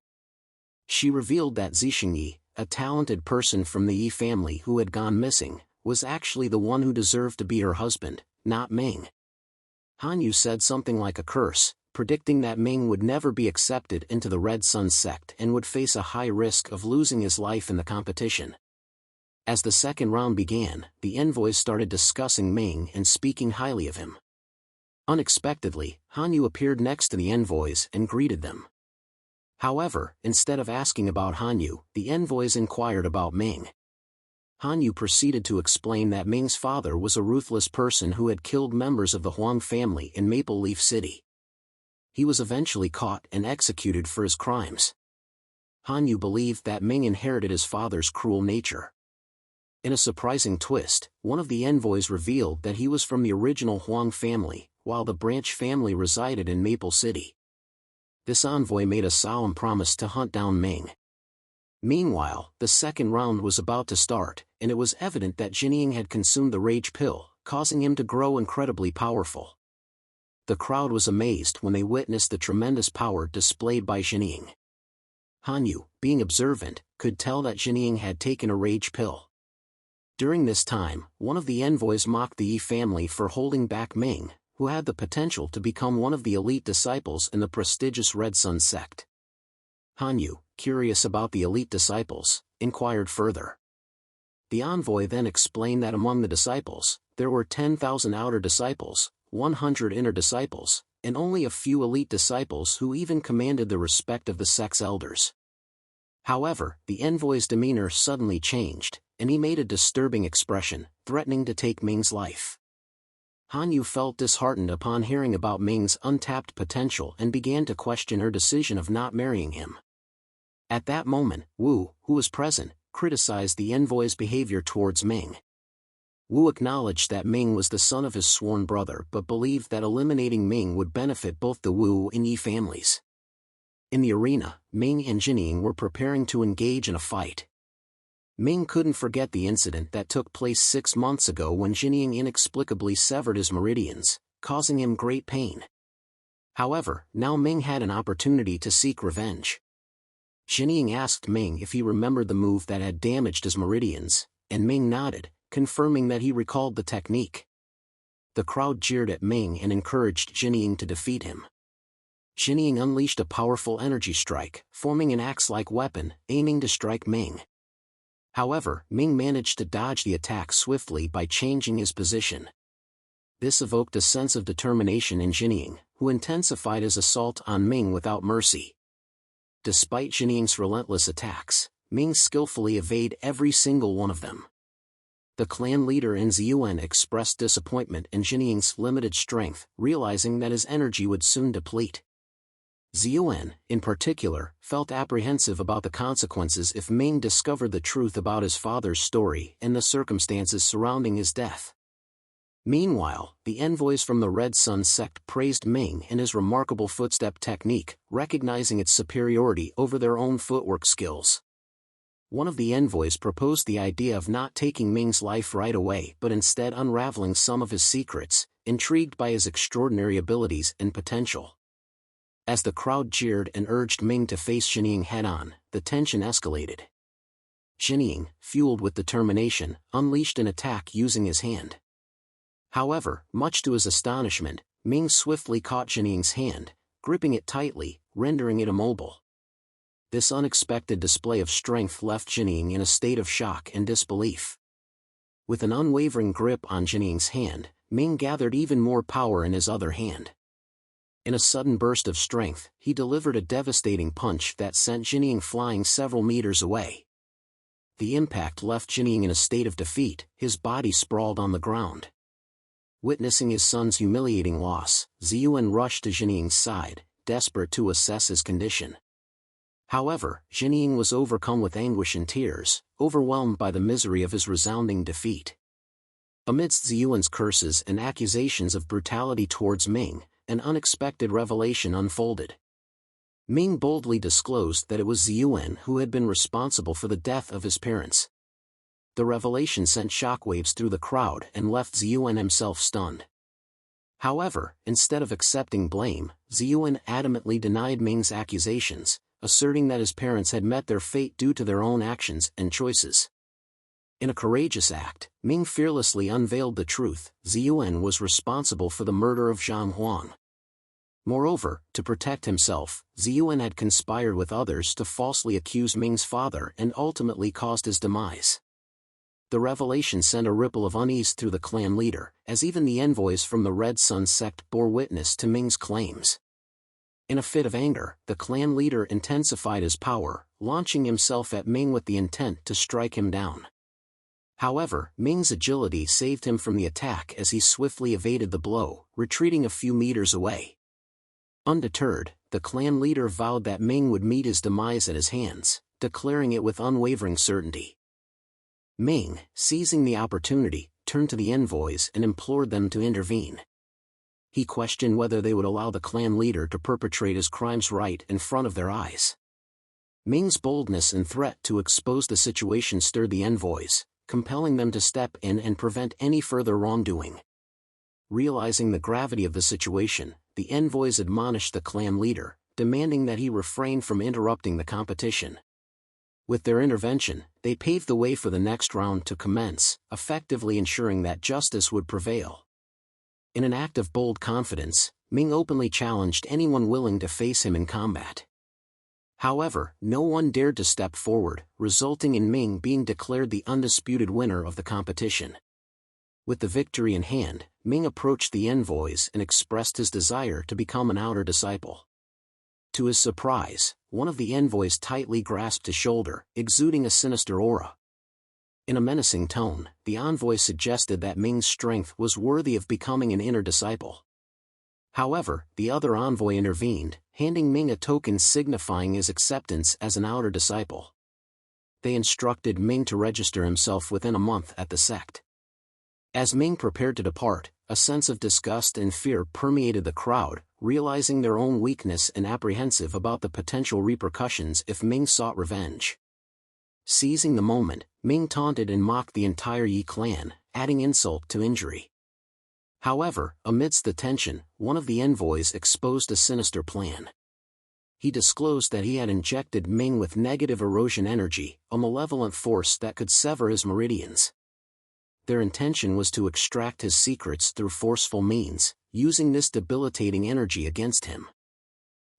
Speaker 1: She revealed that Zixingyi, a talented person from the Yi family who had gone missing, was actually the one who deserved to be her husband, not Ming. Hanyu said something like a curse, predicting that Ming would never be accepted into the Red Sun sect and would face a high risk of losing his life in the competition. As the second round began, the envoys started discussing Ming and speaking highly of him. Unexpectedly, Hanyu appeared next to the envoys and greeted them. However, instead of asking about Hanyu, the envoys inquired about Ming. Hanyu proceeded to explain that Ming's father was a ruthless person who had killed members of the Huang family in Maple Leaf City. He was eventually caught and executed for his crimes. Hanyu believed that Ming inherited his father's cruel nature. In a surprising twist, one of the envoys revealed that he was from the original Huang family, while the branch family resided in Maple City. This envoy made a solemn promise to hunt down Ming. Meanwhile, the second round was about to start, and it was evident that Jinying had consumed the Rage pill, causing him to grow incredibly powerful. The crowd was amazed when they witnessed the tremendous power displayed by Jinying. Hanyu, being observant, could tell that Jinying had taken a rage pill. During this time, one of the envoys mocked the Yi family for holding back Ming, who had the potential to become one of the elite disciples in the prestigious Red Sun sect. Hanyu, curious about the elite disciples, inquired further. The envoy then explained that among the disciples, there were 10,000 outer disciples, 100 inner disciples, and only a few elite disciples who even commanded the respect of the sect's elders. However, the envoy's demeanor suddenly changed, and he made a disturbing expression, threatening to take Ming's life. Hanyu felt disheartened upon hearing about Ming's untapped potential and began to question her decision of not marrying him. At that moment, Wu, who was present, criticized the envoy's behavior towards Ming. Wu acknowledged that Ming was the son of his sworn brother but believed that eliminating Ming would benefit both the Wu and Yi families. In the arena, Ming and Jinying were preparing to engage in a fight. Ming couldn't forget the incident that took place 6 months ago when Jinying inexplicably severed his meridians, causing him great pain. However, now Ming had an opportunity to seek revenge. Jinying asked Ming if he remembered the move that had damaged his meridians, and Ming nodded, confirming that he recalled the technique. The crowd jeered at Ming and encouraged Jinying to defeat him. Jinying unleashed a powerful energy strike, forming an axe-like weapon, aiming to strike Ming. However, Ming managed to dodge the attack swiftly by changing his position. This evoked a sense of determination in Jinying, who intensified his assault on Ming without mercy. Despite Jinying's relentless attacks, Ming skillfully evaded every single one of them. The clan leader in Ziyuan expressed disappointment in Jinying's limited strength, realizing that his energy would soon deplete. Ziyuan, in particular, felt apprehensive about the consequences if Ming discovered the truth about his father's story and the circumstances surrounding his death. Meanwhile, the envoys from the Red Sun sect praised Ming and his remarkable footstep technique, recognizing its superiority over their own footwork skills. One of the envoys proposed the idea of not taking Ming's life right away but instead unraveling some of his secrets, intrigued by his extraordinary abilities and potential. As the crowd jeered and urged Ming to face Jinying head-on, the tension escalated. Jinying, fueled with determination, unleashed an attack using his hand. However, much to his astonishment, Ming swiftly caught Jinying's hand, gripping it tightly, rendering it immobile. This unexpected display of strength left Jinying in a state of shock and disbelief. With an unwavering grip on Jinying's hand, Ming gathered even more power in his other hand. In a sudden burst of strength, he delivered a devastating punch that sent Jinying flying several meters away. The impact left Jinying in a state of defeat, his body sprawled on the ground. Witnessing his son's humiliating loss, Ziyuan rushed to Jinying's side, desperate to assess his condition. However, Jinying was overcome with anguish and tears, overwhelmed by the misery of his resounding defeat. Amidst Ziyuan's curses and accusations of brutality towards Ming, an unexpected revelation unfolded. Ming boldly disclosed that it was Ziyuan who had been responsible for the death of his parents. The revelation sent shockwaves through the crowd and left Ziyuan himself stunned. However, instead of accepting blame, Ziyuan adamantly denied Ming's accusations, asserting that his parents had met their fate due to their own actions and choices. In a courageous act, Ming fearlessly unveiled the truth: Ziyuan was responsible for the murder of Zhang Huang. Moreover, to protect himself, Ziyuan had conspired with others to falsely accuse Ming's father and ultimately caused his demise. The revelation sent a ripple of unease through the clan leader, as even the envoys from the Red Sun sect bore witness to Ming's claims. In a fit of anger, the clan leader intensified his power, launching himself at Ming with the intent to strike him down. However, Ming's agility saved him from the attack as he swiftly evaded the blow, retreating a few meters away. Undeterred, the clan leader vowed that Ming would meet his demise at his hands, declaring it with unwavering certainty. Ming, seizing the opportunity, turned to the envoys and implored them to intervene. He questioned whether they would allow the clan leader to perpetrate his crimes right in front of their eyes. Ming's boldness and threat to expose the situation stirred the envoys, compelling them to step in and prevent any further wrongdoing. Realizing the gravity of the situation, the envoys admonished the clan leader, demanding that he refrain from interrupting the competition. With their intervention, they paved the way for the next round to commence, effectively ensuring that justice would prevail. In an act of bold confidence, Ming openly challenged anyone willing to face him in combat. However, no one dared to step forward, resulting in Ming being declared the undisputed winner of the competition. With the victory in hand, Ming approached the envoys and expressed his desire to become an outer disciple. To his surprise, one of the envoys tightly grasped his shoulder, exuding a sinister aura. In a menacing tone, the envoy suggested that Ming's strength was worthy of becoming an inner disciple. However, the other envoy intervened, handing Ming a token signifying his acceptance as an outer disciple. They instructed Ming to register himself within a month at the sect. As Ming prepared to depart, a sense of disgust and fear permeated the crowd, realizing their own weakness and apprehensive about the potential repercussions if Ming sought revenge. Seizing the moment, Ming taunted and mocked the entire Yi clan, adding insult to injury. However, amidst the tension, one of the envoys exposed a sinister plan. He disclosed that he had injected Ming with negative erosion energy, a malevolent force that could sever his meridians. Their intention was to extract his secrets through forceful means, using this debilitating energy against him.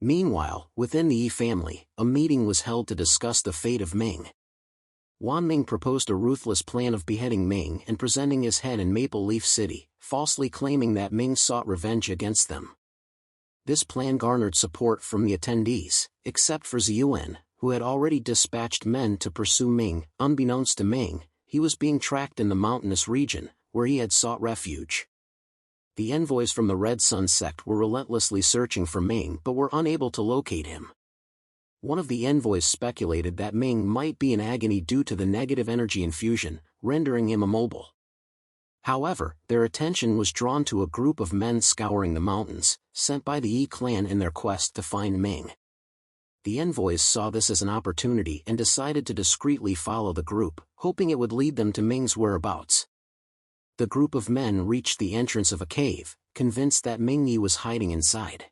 Speaker 1: Meanwhile, within the Yi family, a meeting was held to discuss the fate of Ming. Wan Ming proposed a ruthless plan of beheading Ming and presenting his head in Maple Leaf City, falsely claiming that Ming sought revenge against them. This plan garnered support from the attendees, except for Ziyuan, who had already dispatched men to pursue Ming. Unbeknownst to Ming, he was being tracked in the mountainous region, where he had sought refuge. The envoys from the Red Sun sect were relentlessly searching for Ming but were unable to locate him. One of the envoys speculated that Ming might be in agony due to the negative energy infusion, rendering him immobile. However, their attention was drawn to a group of men scouring the mountains, sent by the Yi clan in their quest to find Ming. The envoys saw this as an opportunity and decided to discreetly follow the group, hoping it would lead them to Ming's whereabouts. The group of men reached the entrance of a cave, convinced that Ming Yi was hiding inside.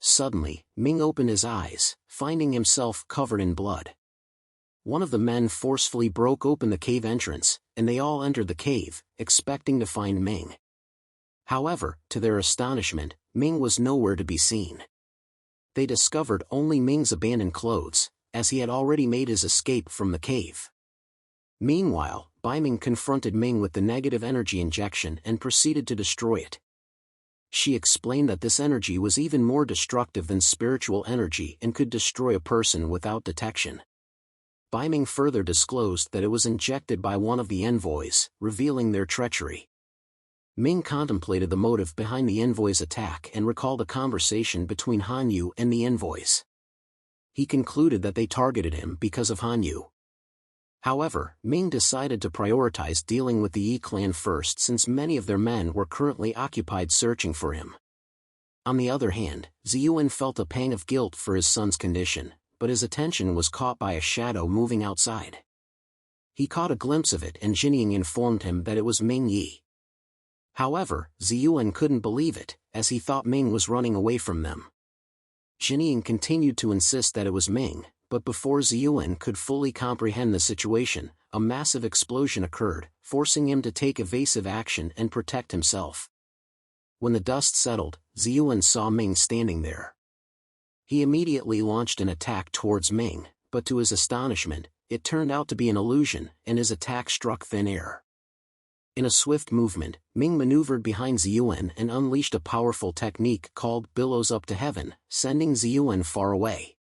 Speaker 1: Suddenly, Ming opened his eyes, finding himself covered in blood. One of the men forcefully broke open the cave entrance, and they all entered the cave, expecting to find Ming. However, to their astonishment, Ming was nowhere to be seen. They discovered only Ming's abandoned clothes, as he had already made his escape from the cave. Meanwhile, Bai Ming confronted Ming with the negative energy injection and proceeded to destroy it. She explained that this energy was even more destructive than spiritual energy and could destroy a person without detection. Bai Ming further disclosed that it was injected by one of the envoys, revealing their treachery. Ming contemplated the motive behind the envoy's attack and recalled a conversation between Han Yu and the envoys. He concluded that they targeted him because of Han Yu. However, Ming decided to prioritize dealing with the Yi clan first since many of their men were currently occupied searching for him. On the other hand, Ziyuan felt a pang of guilt for his son's condition, but his attention was caught by a shadow moving outside. He caught a glimpse of it and Jinying informed him that it was Ming Yi. However, Ziyuan couldn't believe it, as he thought Ming was running away from them. Jinying continued to insist that it was Ming, but before Ziyuan could fully comprehend the situation, a massive explosion occurred, forcing him to take evasive action and protect himself. When the dust settled, Ziyuan saw Ming standing there. He immediately launched an attack towards Ming, but to his astonishment, it turned out to be an illusion, and his attack struck thin air. In a swift movement, Ming maneuvered behind Ziyuan and unleashed a powerful technique called Billows Up to Heaven, sending Ziyuan far away.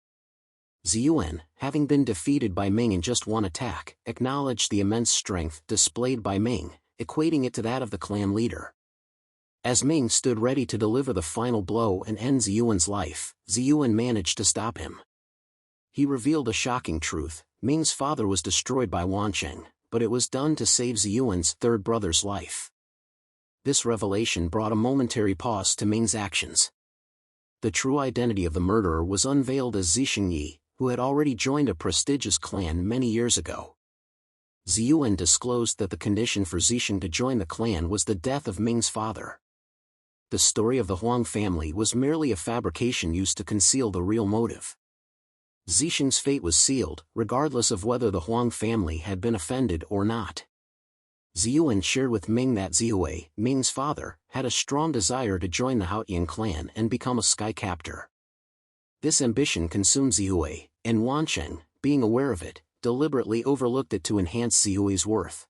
Speaker 1: Ziyuan, having been defeated by Ming in just one attack, acknowledged the immense strength displayed by Ming, equating it to that of the clan leader. As Ming stood ready to deliver the final blow and end Ziyuan's life, Ziyuan managed to stop him. He revealed a shocking truth: Ming's father was destroyed by Wancheng, but it was done to save Ziyuan's third brother's life. This revelation brought a momentary pause to Ming's actions. The true identity of the murderer was unveiled as Zixing Yi, who had already joined a prestigious clan many years ago. Ziyuan disclosed that the condition for Zixing to join the clan was the death of Ming's father. The story of the Huang family was merely a fabrication used to conceal the real motive. Zixing's fate was sealed, regardless of whether the Huang family had been offended or not. Ziyuan shared with Ming that Ziyue, Ming's father, had a strong desire to join the Haotian clan and become a sky captor. This ambition consumed Ziyue, and Wancheng, being aware of it, deliberately overlooked it to enhance Ziyue's worth.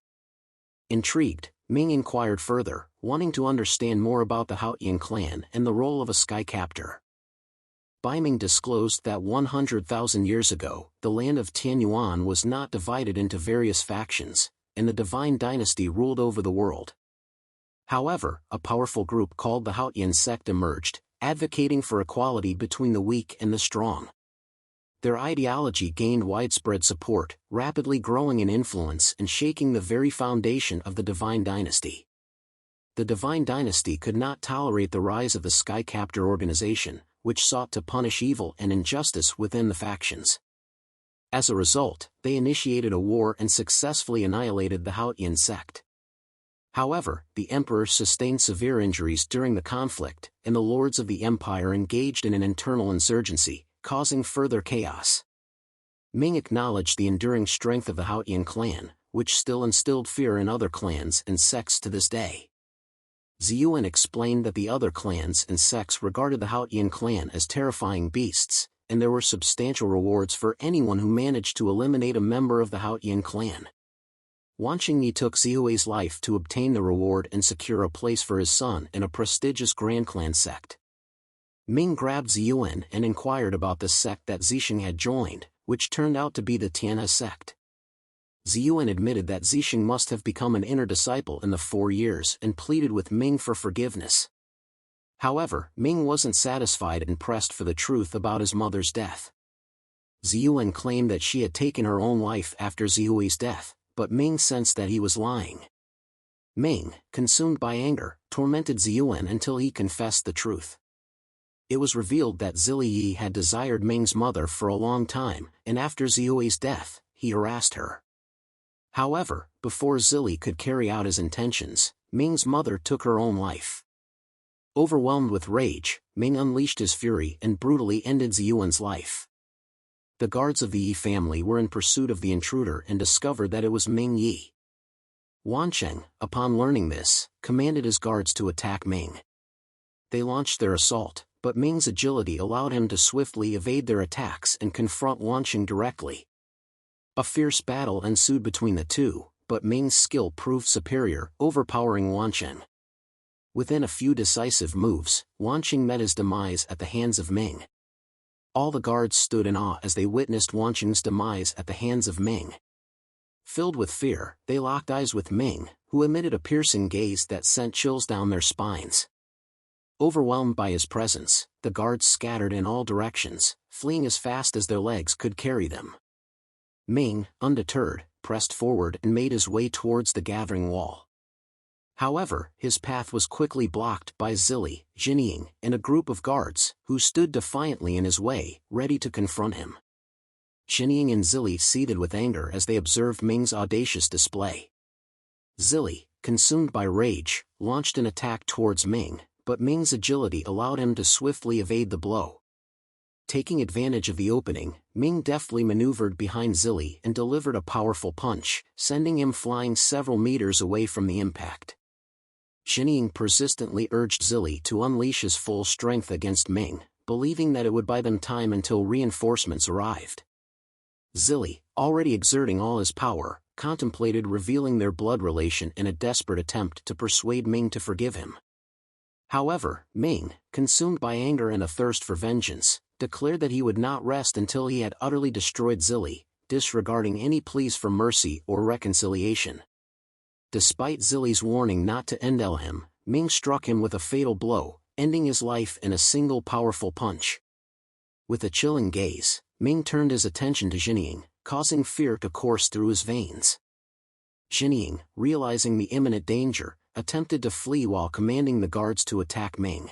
Speaker 1: Intrigued, Ming inquired further, wanting to understand more about the Haotian clan and the role of a sky captor. Bai Ming disclosed that 100,000 years ago, the land of Tianyuan was not divided into various factions, and the divine dynasty ruled over the world. However, a powerful group called the Haotian sect emerged, advocating for equality between the weak and the strong. Their ideology gained widespread support, rapidly growing in influence and shaking the very foundation of the divine dynasty. The divine dynasty could not tolerate the rise of the sky captor organization, which sought to punish evil and injustice within the factions. As a result, they initiated a war and successfully annihilated the Haotian sect. However, the emperor sustained severe injuries during the conflict, and the lords of the empire engaged in an internal insurgency, causing further chaos. Ming acknowledged the enduring strength of the Haotian clan, which still instilled fear in other clans and sects to this day. Ziyuan explained that the other clans and sects regarded the Haotian clan as terrifying beasts, and there were substantial rewards for anyone who managed to eliminate a member of the Haotian clan. Wancheng took Ziyue's life to obtain the reward and secure a place for his son in a prestigious Grand Clan sect. Ming grabbed Ziyuan and inquired about the sect that Zixing had joined, which turned out to be the Tianhe sect. Ziyuan admitted that Zixing must have become an inner disciple in the 4 years and pleaded with Ming for forgiveness. However, Ming wasn't satisfied and pressed for the truth about his mother's death. Ziyuan claimed that she had taken her own life after Ziyue's death, but Ming sensed that he was lying. Ming, consumed by anger, tormented Ziyuan until he confessed the truth. It was revealed that Zili Yi had desired Ming's mother for a long time, and after Ziyue's death, he harassed her. However, before Zili could carry out his intentions, Ming's mother took her own life. Overwhelmed with rage, Ming unleashed his fury and brutally ended Ziyuan's life. The guards of the Yi family were in pursuit of the intruder and discovered that it was Ming Yi. Wancheng, upon learning this, commanded his guards to attack Ming. They launched their assault, but Ming's agility allowed him to swiftly evade their attacks and confront Wancheng directly. A fierce battle ensued between the two, but Ming's skill proved superior, overpowering Wancheng. Within a few decisive moves, Wancheng met his demise at the hands of Ming. All the guards stood in awe as they witnessed Wancheng's demise at the hands of Ming. Filled with fear, they locked eyes with Ming, who emitted a piercing gaze that sent chills down their spines. Overwhelmed by his presence, the guards scattered in all directions, fleeing as fast as their legs could carry them. Ming, undeterred, pressed forward and made his way towards the gathering wall. However, his path was quickly blocked by Zili, Jinying, and a group of guards, who stood defiantly in his way, ready to confront him. Jinying and Zili seethed with anger as they observed Ming's audacious display. Zili, consumed by rage, launched an attack towards Ming, but Ming's agility allowed him to swiftly evade the blow. Taking advantage of the opening, Ming deftly maneuvered behind Zili and delivered a powerful punch, sending him flying several meters away from the impact. Jinying persistently urged Zili to unleash his full strength against Ming, believing that it would buy them time until reinforcements arrived. Zili, already exerting all his power, contemplated revealing their blood relation in a desperate attempt to persuade Ming to forgive him. However, Ming, consumed by anger and a thirst for vengeance, declared that he would not rest until he had utterly destroyed Zili, disregarding any pleas for mercy or reconciliation. Despite Zili's warning not to end him, Ming struck him with a fatal blow, ending his life in a single powerful punch. With a chilling gaze, Ming turned his attention to Jinying, causing fear to course through his veins. Jinying, realizing the imminent danger, attempted to flee while commanding the guards to attack Ming.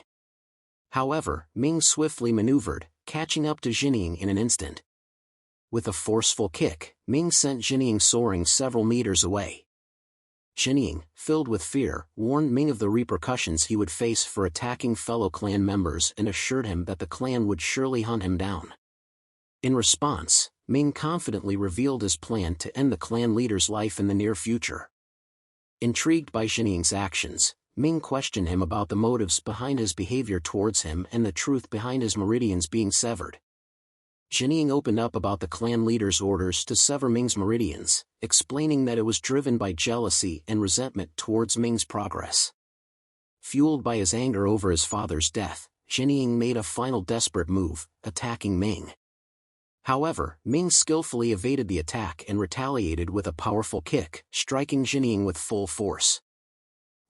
Speaker 1: However, Ming swiftly maneuvered, catching up to Jinying in an instant. With a forceful kick, Ming sent Jinying soaring several meters away. Jinying, filled with fear, warned Ming of the repercussions he would face for attacking fellow clan members and assured him that the clan would surely hunt him down. In response, Ming confidently revealed his plan to end the clan leader's life in the near future. Intrigued by Jinying's actions, Ming questioned him about the motives behind his behavior towards him and the truth behind his meridians being severed. Jinying opened up about the clan leader's orders to sever Ming's meridians, explaining that it was driven by jealousy and resentment towards Ming's progress. Fueled by his anger over his father's death, Jinying made a final desperate move, attacking Ming. However, Ming skillfully evaded the attack and retaliated with a powerful kick, striking Jinying with full force.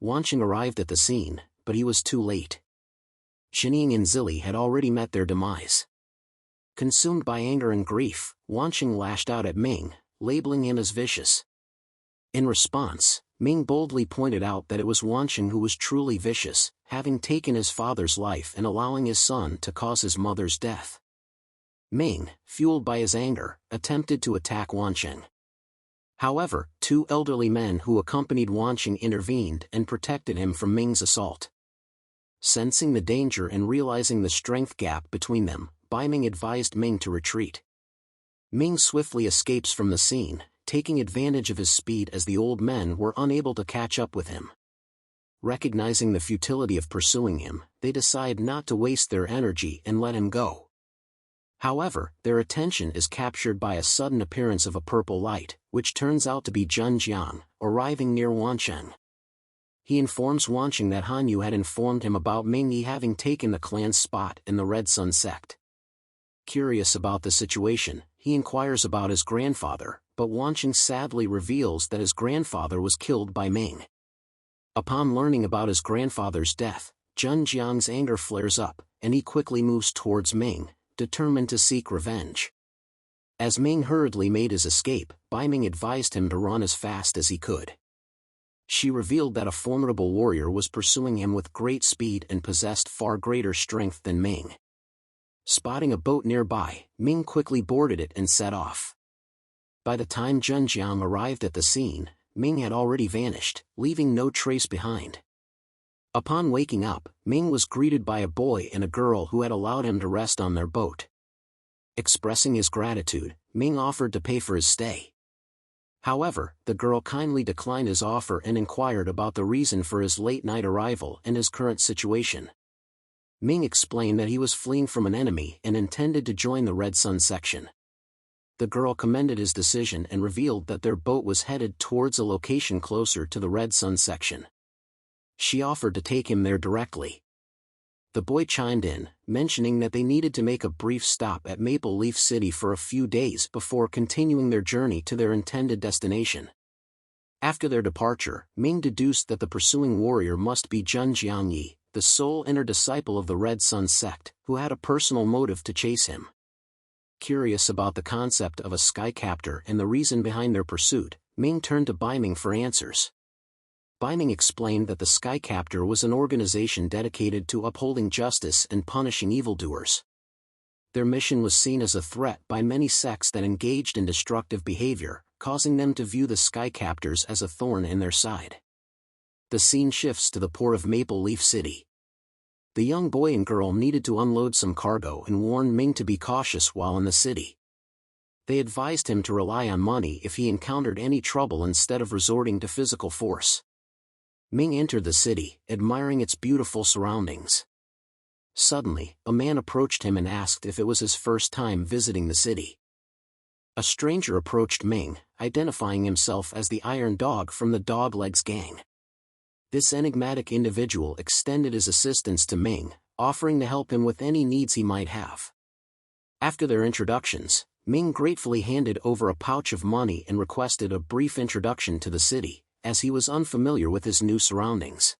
Speaker 1: Wancheng arrived at the scene, but he was too late. Jinying and Zili had already met their demise. Consumed by anger and grief, Wancheng lashed out at Ming, labeling him as vicious. In response, Ming boldly pointed out that it was Wancheng who was truly vicious, having taken his father's life and allowing his son to cause his mother's death. Ming, fueled by his anger, attempted to attack Wancheng. However, two elderly men who accompanied Wancheng intervened and protected him from Ming's assault. Sensing the danger and realizing the strength gap between them, Ming advised Ming to retreat. Ming swiftly escapes from the scene, taking advantage of his speed as the old men were unable to catch up with him. Recognizing the futility of pursuing him, they decide not to waste their energy and let him go. However, their attention is captured by a sudden appearance of a purple light, which turns out to be Zhen Jiang, arriving near Wancheng. He informs Wancheng that Hanyu had informed him about Ming Yi having taken the clan's spot in the Red Sun sect. Curious about the situation, he inquires about his grandfather, but Wancheng sadly reveals that his grandfather was killed by Ming. Upon learning about his grandfather's death, Zhen Jiang's anger flares up, and he quickly moves towards Ming, determined to seek revenge. As Ming hurriedly made his escape, Ming advised him to run as fast as he could. She revealed that a formidable warrior was pursuing him with great speed and possessed far greater strength than Ming. Spotting a boat nearby, Ming quickly boarded it and set off. By the time Zhen Jiang arrived at the scene, Ming had already vanished, leaving no trace behind. Upon waking up, Ming was greeted by a boy and a girl who had allowed him to rest on their boat. Expressing his gratitude, Ming offered to pay for his stay. However, the girl kindly declined his offer and inquired about the reason for his late-night arrival and his current situation. Ming explained that he was fleeing from an enemy and intended to join the Red Sun section. The girl commended his decision and revealed that their boat was headed towards a location closer to the Red Sun section. She offered to take him there directly. The boy chimed in, mentioning that they needed to make a brief stop at Maple Leaf City for a few days before continuing their journey to their intended destination. After their departure, Ming deduced that the pursuing warrior must be Zhen Jiangyi, the sole inner disciple of the Red Sun sect, who had a personal motive to chase him. Curious about the concept of a skycaptor and the reason behind their pursuit, Ming turned to Ming for answers. Ming explained that the skycaptor was an organization dedicated to upholding justice and punishing evildoers. Their mission was seen as a threat by many sects that engaged in destructive behavior, causing them to view the skycaptors as a thorn in their side. The scene shifts to the port of Maple Leaf City. The young boy and girl needed to unload some cargo and warned Ming to be cautious while in the city. They advised him to rely on money if he encountered any trouble instead of resorting to physical force. Ming entered the city, admiring its beautiful surroundings. Suddenly, a man approached him and asked if it was his first time visiting the city. A stranger approached Ming, identifying himself as the Iron Dog from the Doglegs gang. This enigmatic individual extended his assistance to Ming, offering to help him with any needs he might have. After their introductions, Ming gratefully handed over a pouch of money and requested a brief introduction to the city, as he was unfamiliar with his new surroundings.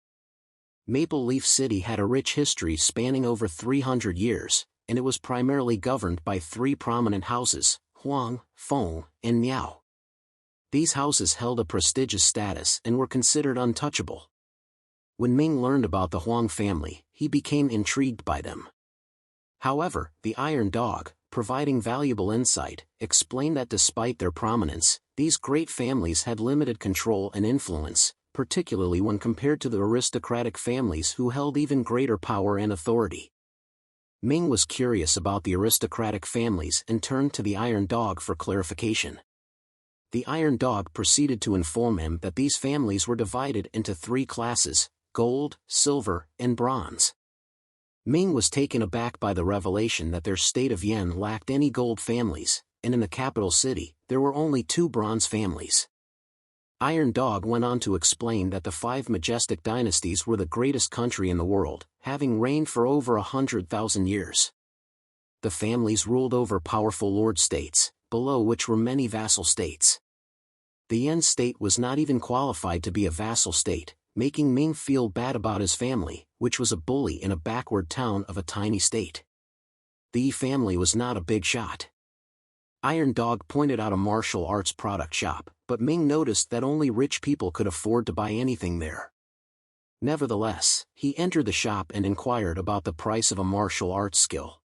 Speaker 1: Maple Leaf City had a rich history spanning over 300 years, and it was primarily governed by three prominent houses, Huang, Feng, and Miao. These houses held a prestigious status and were considered untouchable. When Ming learned about the Huang family, he became intrigued by them. However, the Iron Dog, providing valuable insight, explained that despite their prominence, these great families had limited control and influence, particularly when compared to the aristocratic families who held even greater power and authority. Ming was curious about the aristocratic families and turned to the Iron Dog for clarification. The Iron Dog proceeded to inform him that these families were divided into 3 classes: gold, silver, and bronze. Ming was taken aback by the revelation that their state of Yen lacked any gold families, and in the capital city, there were only 2 bronze families. Iron Dog went on to explain that the 5 majestic dynasties were the greatest country in the world, having reigned for over 100,000 years. The families ruled over powerful lord states, below which were many vassal states. The Yen state was not even qualified to be a vassal state, making Ming feel bad about his family, which was a bully in a backward town of a tiny state. The Yi family was not a big shot. Iron Dog pointed out a martial arts product shop, but Ming noticed that only rich people could afford to buy anything there. Nevertheless, he entered the shop and inquired about the price of a martial arts skill.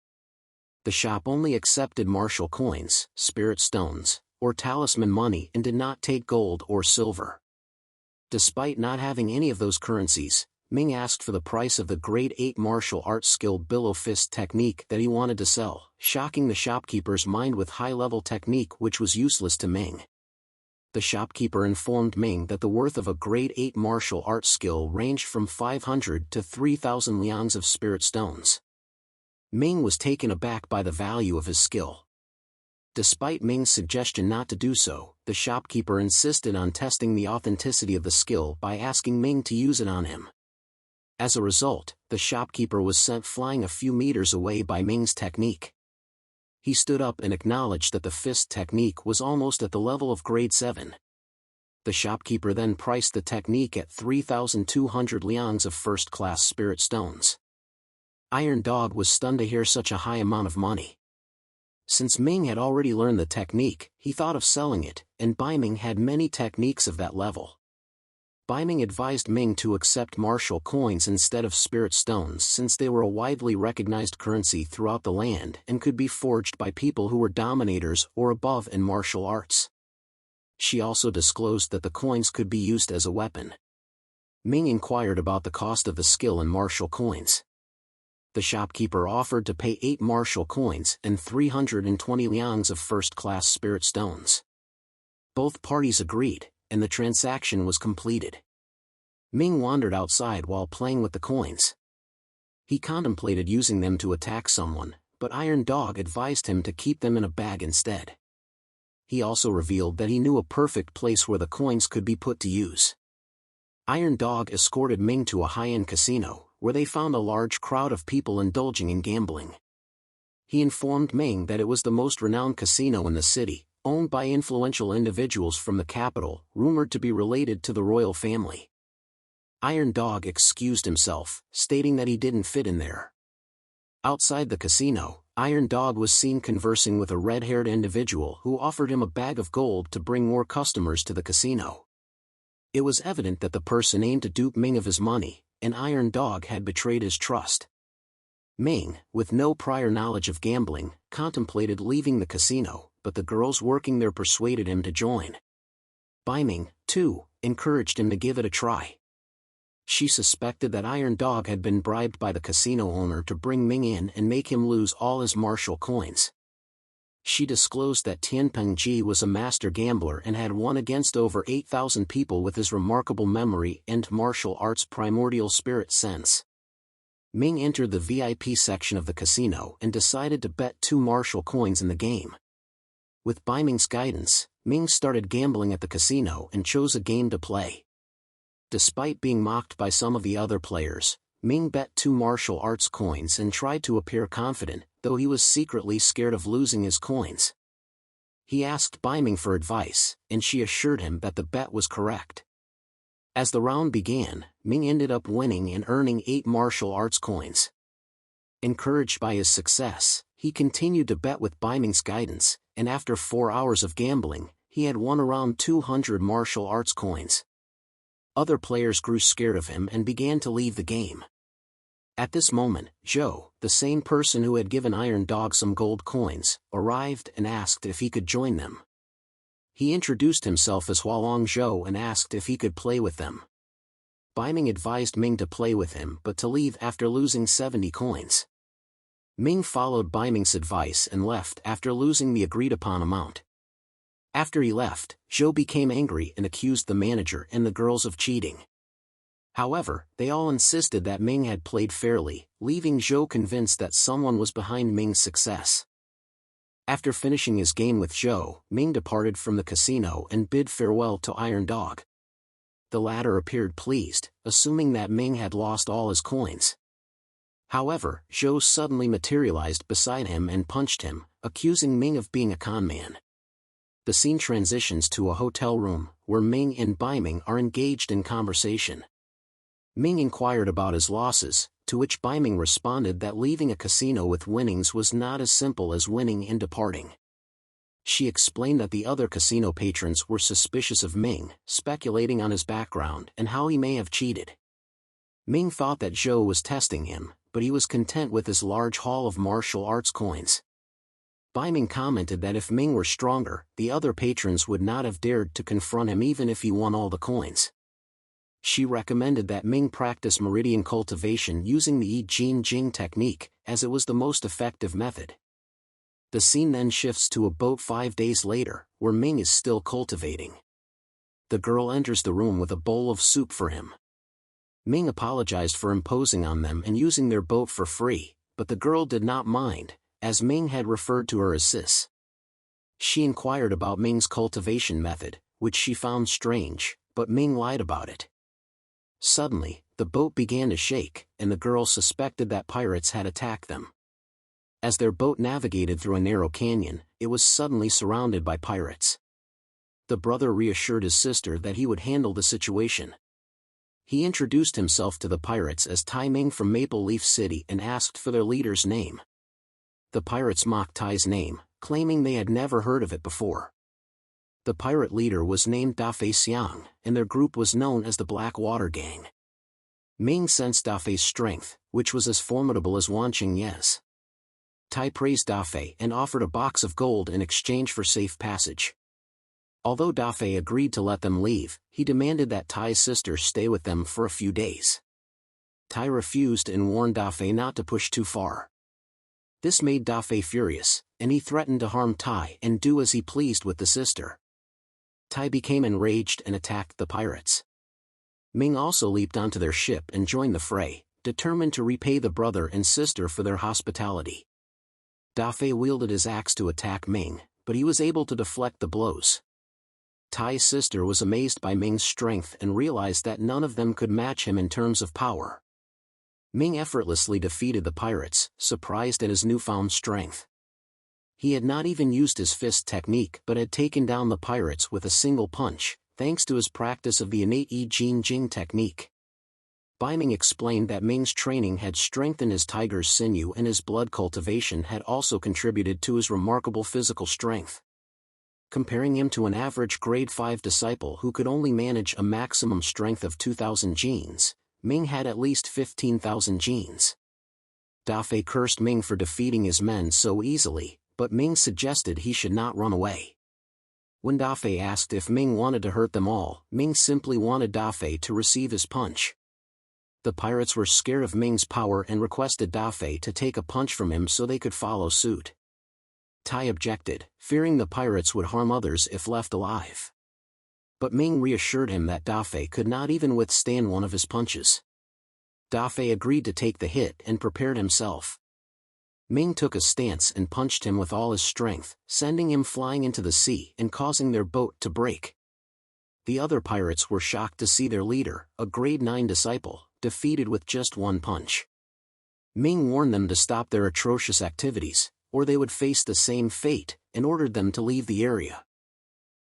Speaker 1: The shop only accepted martial coins, spirit stones, or talisman money and did not take gold or silver. Despite not having any of those currencies, Ming asked for the price of the grade 8 martial arts skill billow fist technique that he wanted to sell, shocking the shopkeeper's mind with high-level technique which was useless to Ming. The shopkeeper informed Ming that the worth of a grade 8 martial arts skill ranged from 500 to 3,000 liangs of spirit stones. Ming was taken aback by the value of his skill. Despite Ming's suggestion not to do so, the shopkeeper insisted on testing the authenticity of the skill by asking Ming to use it on him. As a result, the shopkeeper was sent flying a few meters away by Ming's technique. He stood up and acknowledged that the fist technique was almost at the level of grade 7. The shopkeeper then priced the technique at 3,200 liangs of first-class spirit stones. Iron Dog was stunned to hear such a high amount of money. Since Ming had already learned the technique, he thought of selling it, and Ming had many techniques of that level. Ming advised Ming to accept martial coins instead of spirit stones since they were a widely recognized currency throughout the land and could be forged by people who were dominators or above in martial arts. She also disclosed that the coins could be used as a weapon. Ming inquired about the cost of the skill in martial coins. The shopkeeper offered to pay 8 martial coins and 320 liangs of first-class spirit stones. Both parties agreed, and the transaction was completed. Ming wandered outside while playing with the coins. He contemplated using them to attack someone, but Iron Dog advised him to keep them in a bag instead. He also revealed that he knew a perfect place where the coins could be put to use. Iron Dog escorted Ming to a high-end casino, where they found a large crowd of people indulging in gambling. He informed Ming that it was the most renowned casino in the city, owned by influential individuals from the capital, rumored to be related to the royal family. Iron Dog excused himself, stating that he didn't fit in there. Outside the casino, Iron Dog was seen conversing with a red-haired individual who offered him a bag of gold to bring more customers to the casino. It was evident that the person aimed to dupe Ming of his money, and Iron Dog had betrayed his trust. Ming, with no prior knowledge of gambling, contemplated leaving the casino, but the girls working there persuaded him to join. Ming, too, encouraged him to give it a try. She suspected that Iron Dog had been bribed by the casino owner to bring Ming in and make him lose all his martial coins. She disclosed that Tianpeng Ji was a master gambler and had won against over 8,000 people with his remarkable memory and martial arts primordial spirit sense. Ming entered the VIP section of the casino and decided to bet 2 martial coins in the game. With Ming's guidance, Ming started gambling at the casino and chose a game to play. Despite being mocked by some of the other players, Ming bet 2 martial arts coins and tried to appear confident, though he was secretly scared of losing his coins. He asked Ming for advice, and she assured him that the bet was correct. As the round began, Ming ended up winning and earning 8 martial arts coins. Encouraged by his success, he continued to bet with Ming's guidance, and after 4 hours of gambling, he had won around 200 martial arts coins. Other players grew scared of him and began to leave the game. At this moment, Zhou, the same person who had given Iron Dog some gold coins, arrived and asked if he could join them. He introduced himself as Hualong Zhou and asked if he could play with them. Biming advised Ming to play with him but to leave after losing 70 coins. Ming followed Biming's advice and left after losing the agreed-upon amount. After he left, Zhou became angry and accused the manager and the girls of cheating. However, they all insisted that Ming had played fairly, leaving Zhou convinced that someone was behind Ming's success. After finishing his game with Zhou, Ming departed from the casino and bid farewell to Iron Dog. The latter appeared pleased, assuming that Ming had lost all his coins. However, Zhou suddenly materialized beside him and punched him, accusing Ming of being a conman. The scene transitions to a hotel room, where Ming and Biming are engaged in conversation. Ming inquired about his losses, to which Biming responded that leaving a casino with winnings was not as simple as winning and departing. She explained that the other casino patrons were suspicious of Ming, speculating on his background and how he may have cheated. Ming thought that Zhou was testing him, but he was content with his large haul of martial arts coins. Biming commented that if Ming were stronger, the other patrons would not have dared to confront him even if he won all the coins. She recommended that Ming practice meridian cultivation using the I Ching Jing technique, as it was the most effective method. The scene then shifts to a boat 5 days later, where Ming is still cultivating. The girl enters the room with a bowl of soup for him. Ming apologized for imposing on them and using their boat for free, but the girl did not mind, as Ming had referred to her as sis. She inquired about Ming's cultivation method, which she found strange, but Ming lied about it. Suddenly, the boat began to shake, and the girl suspected that pirates had attacked them. As their boat navigated through a narrow canyon, it was suddenly surrounded by pirates. The brother reassured his sister that he would handle the situation. He introduced himself to the pirates as Tai Ming from Maple Leaf City and asked for their leader's name. The pirates mocked Tai's name, claiming they had never heard of it before. The pirate leader was named Dafei Xiang, and their group was known as the Black Water Gang. Ming sensed Dafei's strength, which was as formidable as Wan Qingye's. Tai praised Dafei and offered a box of gold in exchange for safe passage. Although Dafei agreed to let them leave, he demanded that Tai's sister stay with them for a few days. Tai refused and warned Dafei not to push too far. This made Dafei furious, and he threatened to harm Tai and do as he pleased with the sister. Tai became enraged and attacked the pirates. Ming also leaped onto their ship and joined the fray, determined to repay the brother and sister for their hospitality. Dafei wielded his axe to attack Ming, but he was able to deflect the blows. Tai's sister was amazed by Ming's strength and realized that none of them could match him in terms of power. Ming effortlessly defeated the pirates, surprised at his newfound strength. He had not even used his fist technique but had taken down the pirates with a single punch, thanks to his practice of the innate I Ching Jing technique. Biming explained that Ming's training had strengthened his tiger's sinew and his blood cultivation had also contributed to his remarkable physical strength. Comparing him to an average grade 5 disciple who could only manage a maximum strength of 2,000 genes, Ming had at least 15,000 genes. Dafei cursed Ming for defeating his men so easily, but Ming suggested he should not run away. When Dafei asked if Ming wanted to hurt them all, Ming simply wanted Dafei to receive his punch. The pirates were scared of Ming's power and requested Dafei to take a punch from him so they could follow suit. Tai objected, fearing the pirates would harm others if left alive. But Ming reassured him that Dafei could not even withstand one of his punches. Dafei agreed to take the hit and prepared himself. Ming took a stance and punched him with all his strength, sending him flying into the sea and causing their boat to break. The other pirates were shocked to see their leader, a grade 9 disciple, defeated with just one punch. Ming warned them to stop their atrocious activities, or they would face the same fate, and ordered them to leave the area.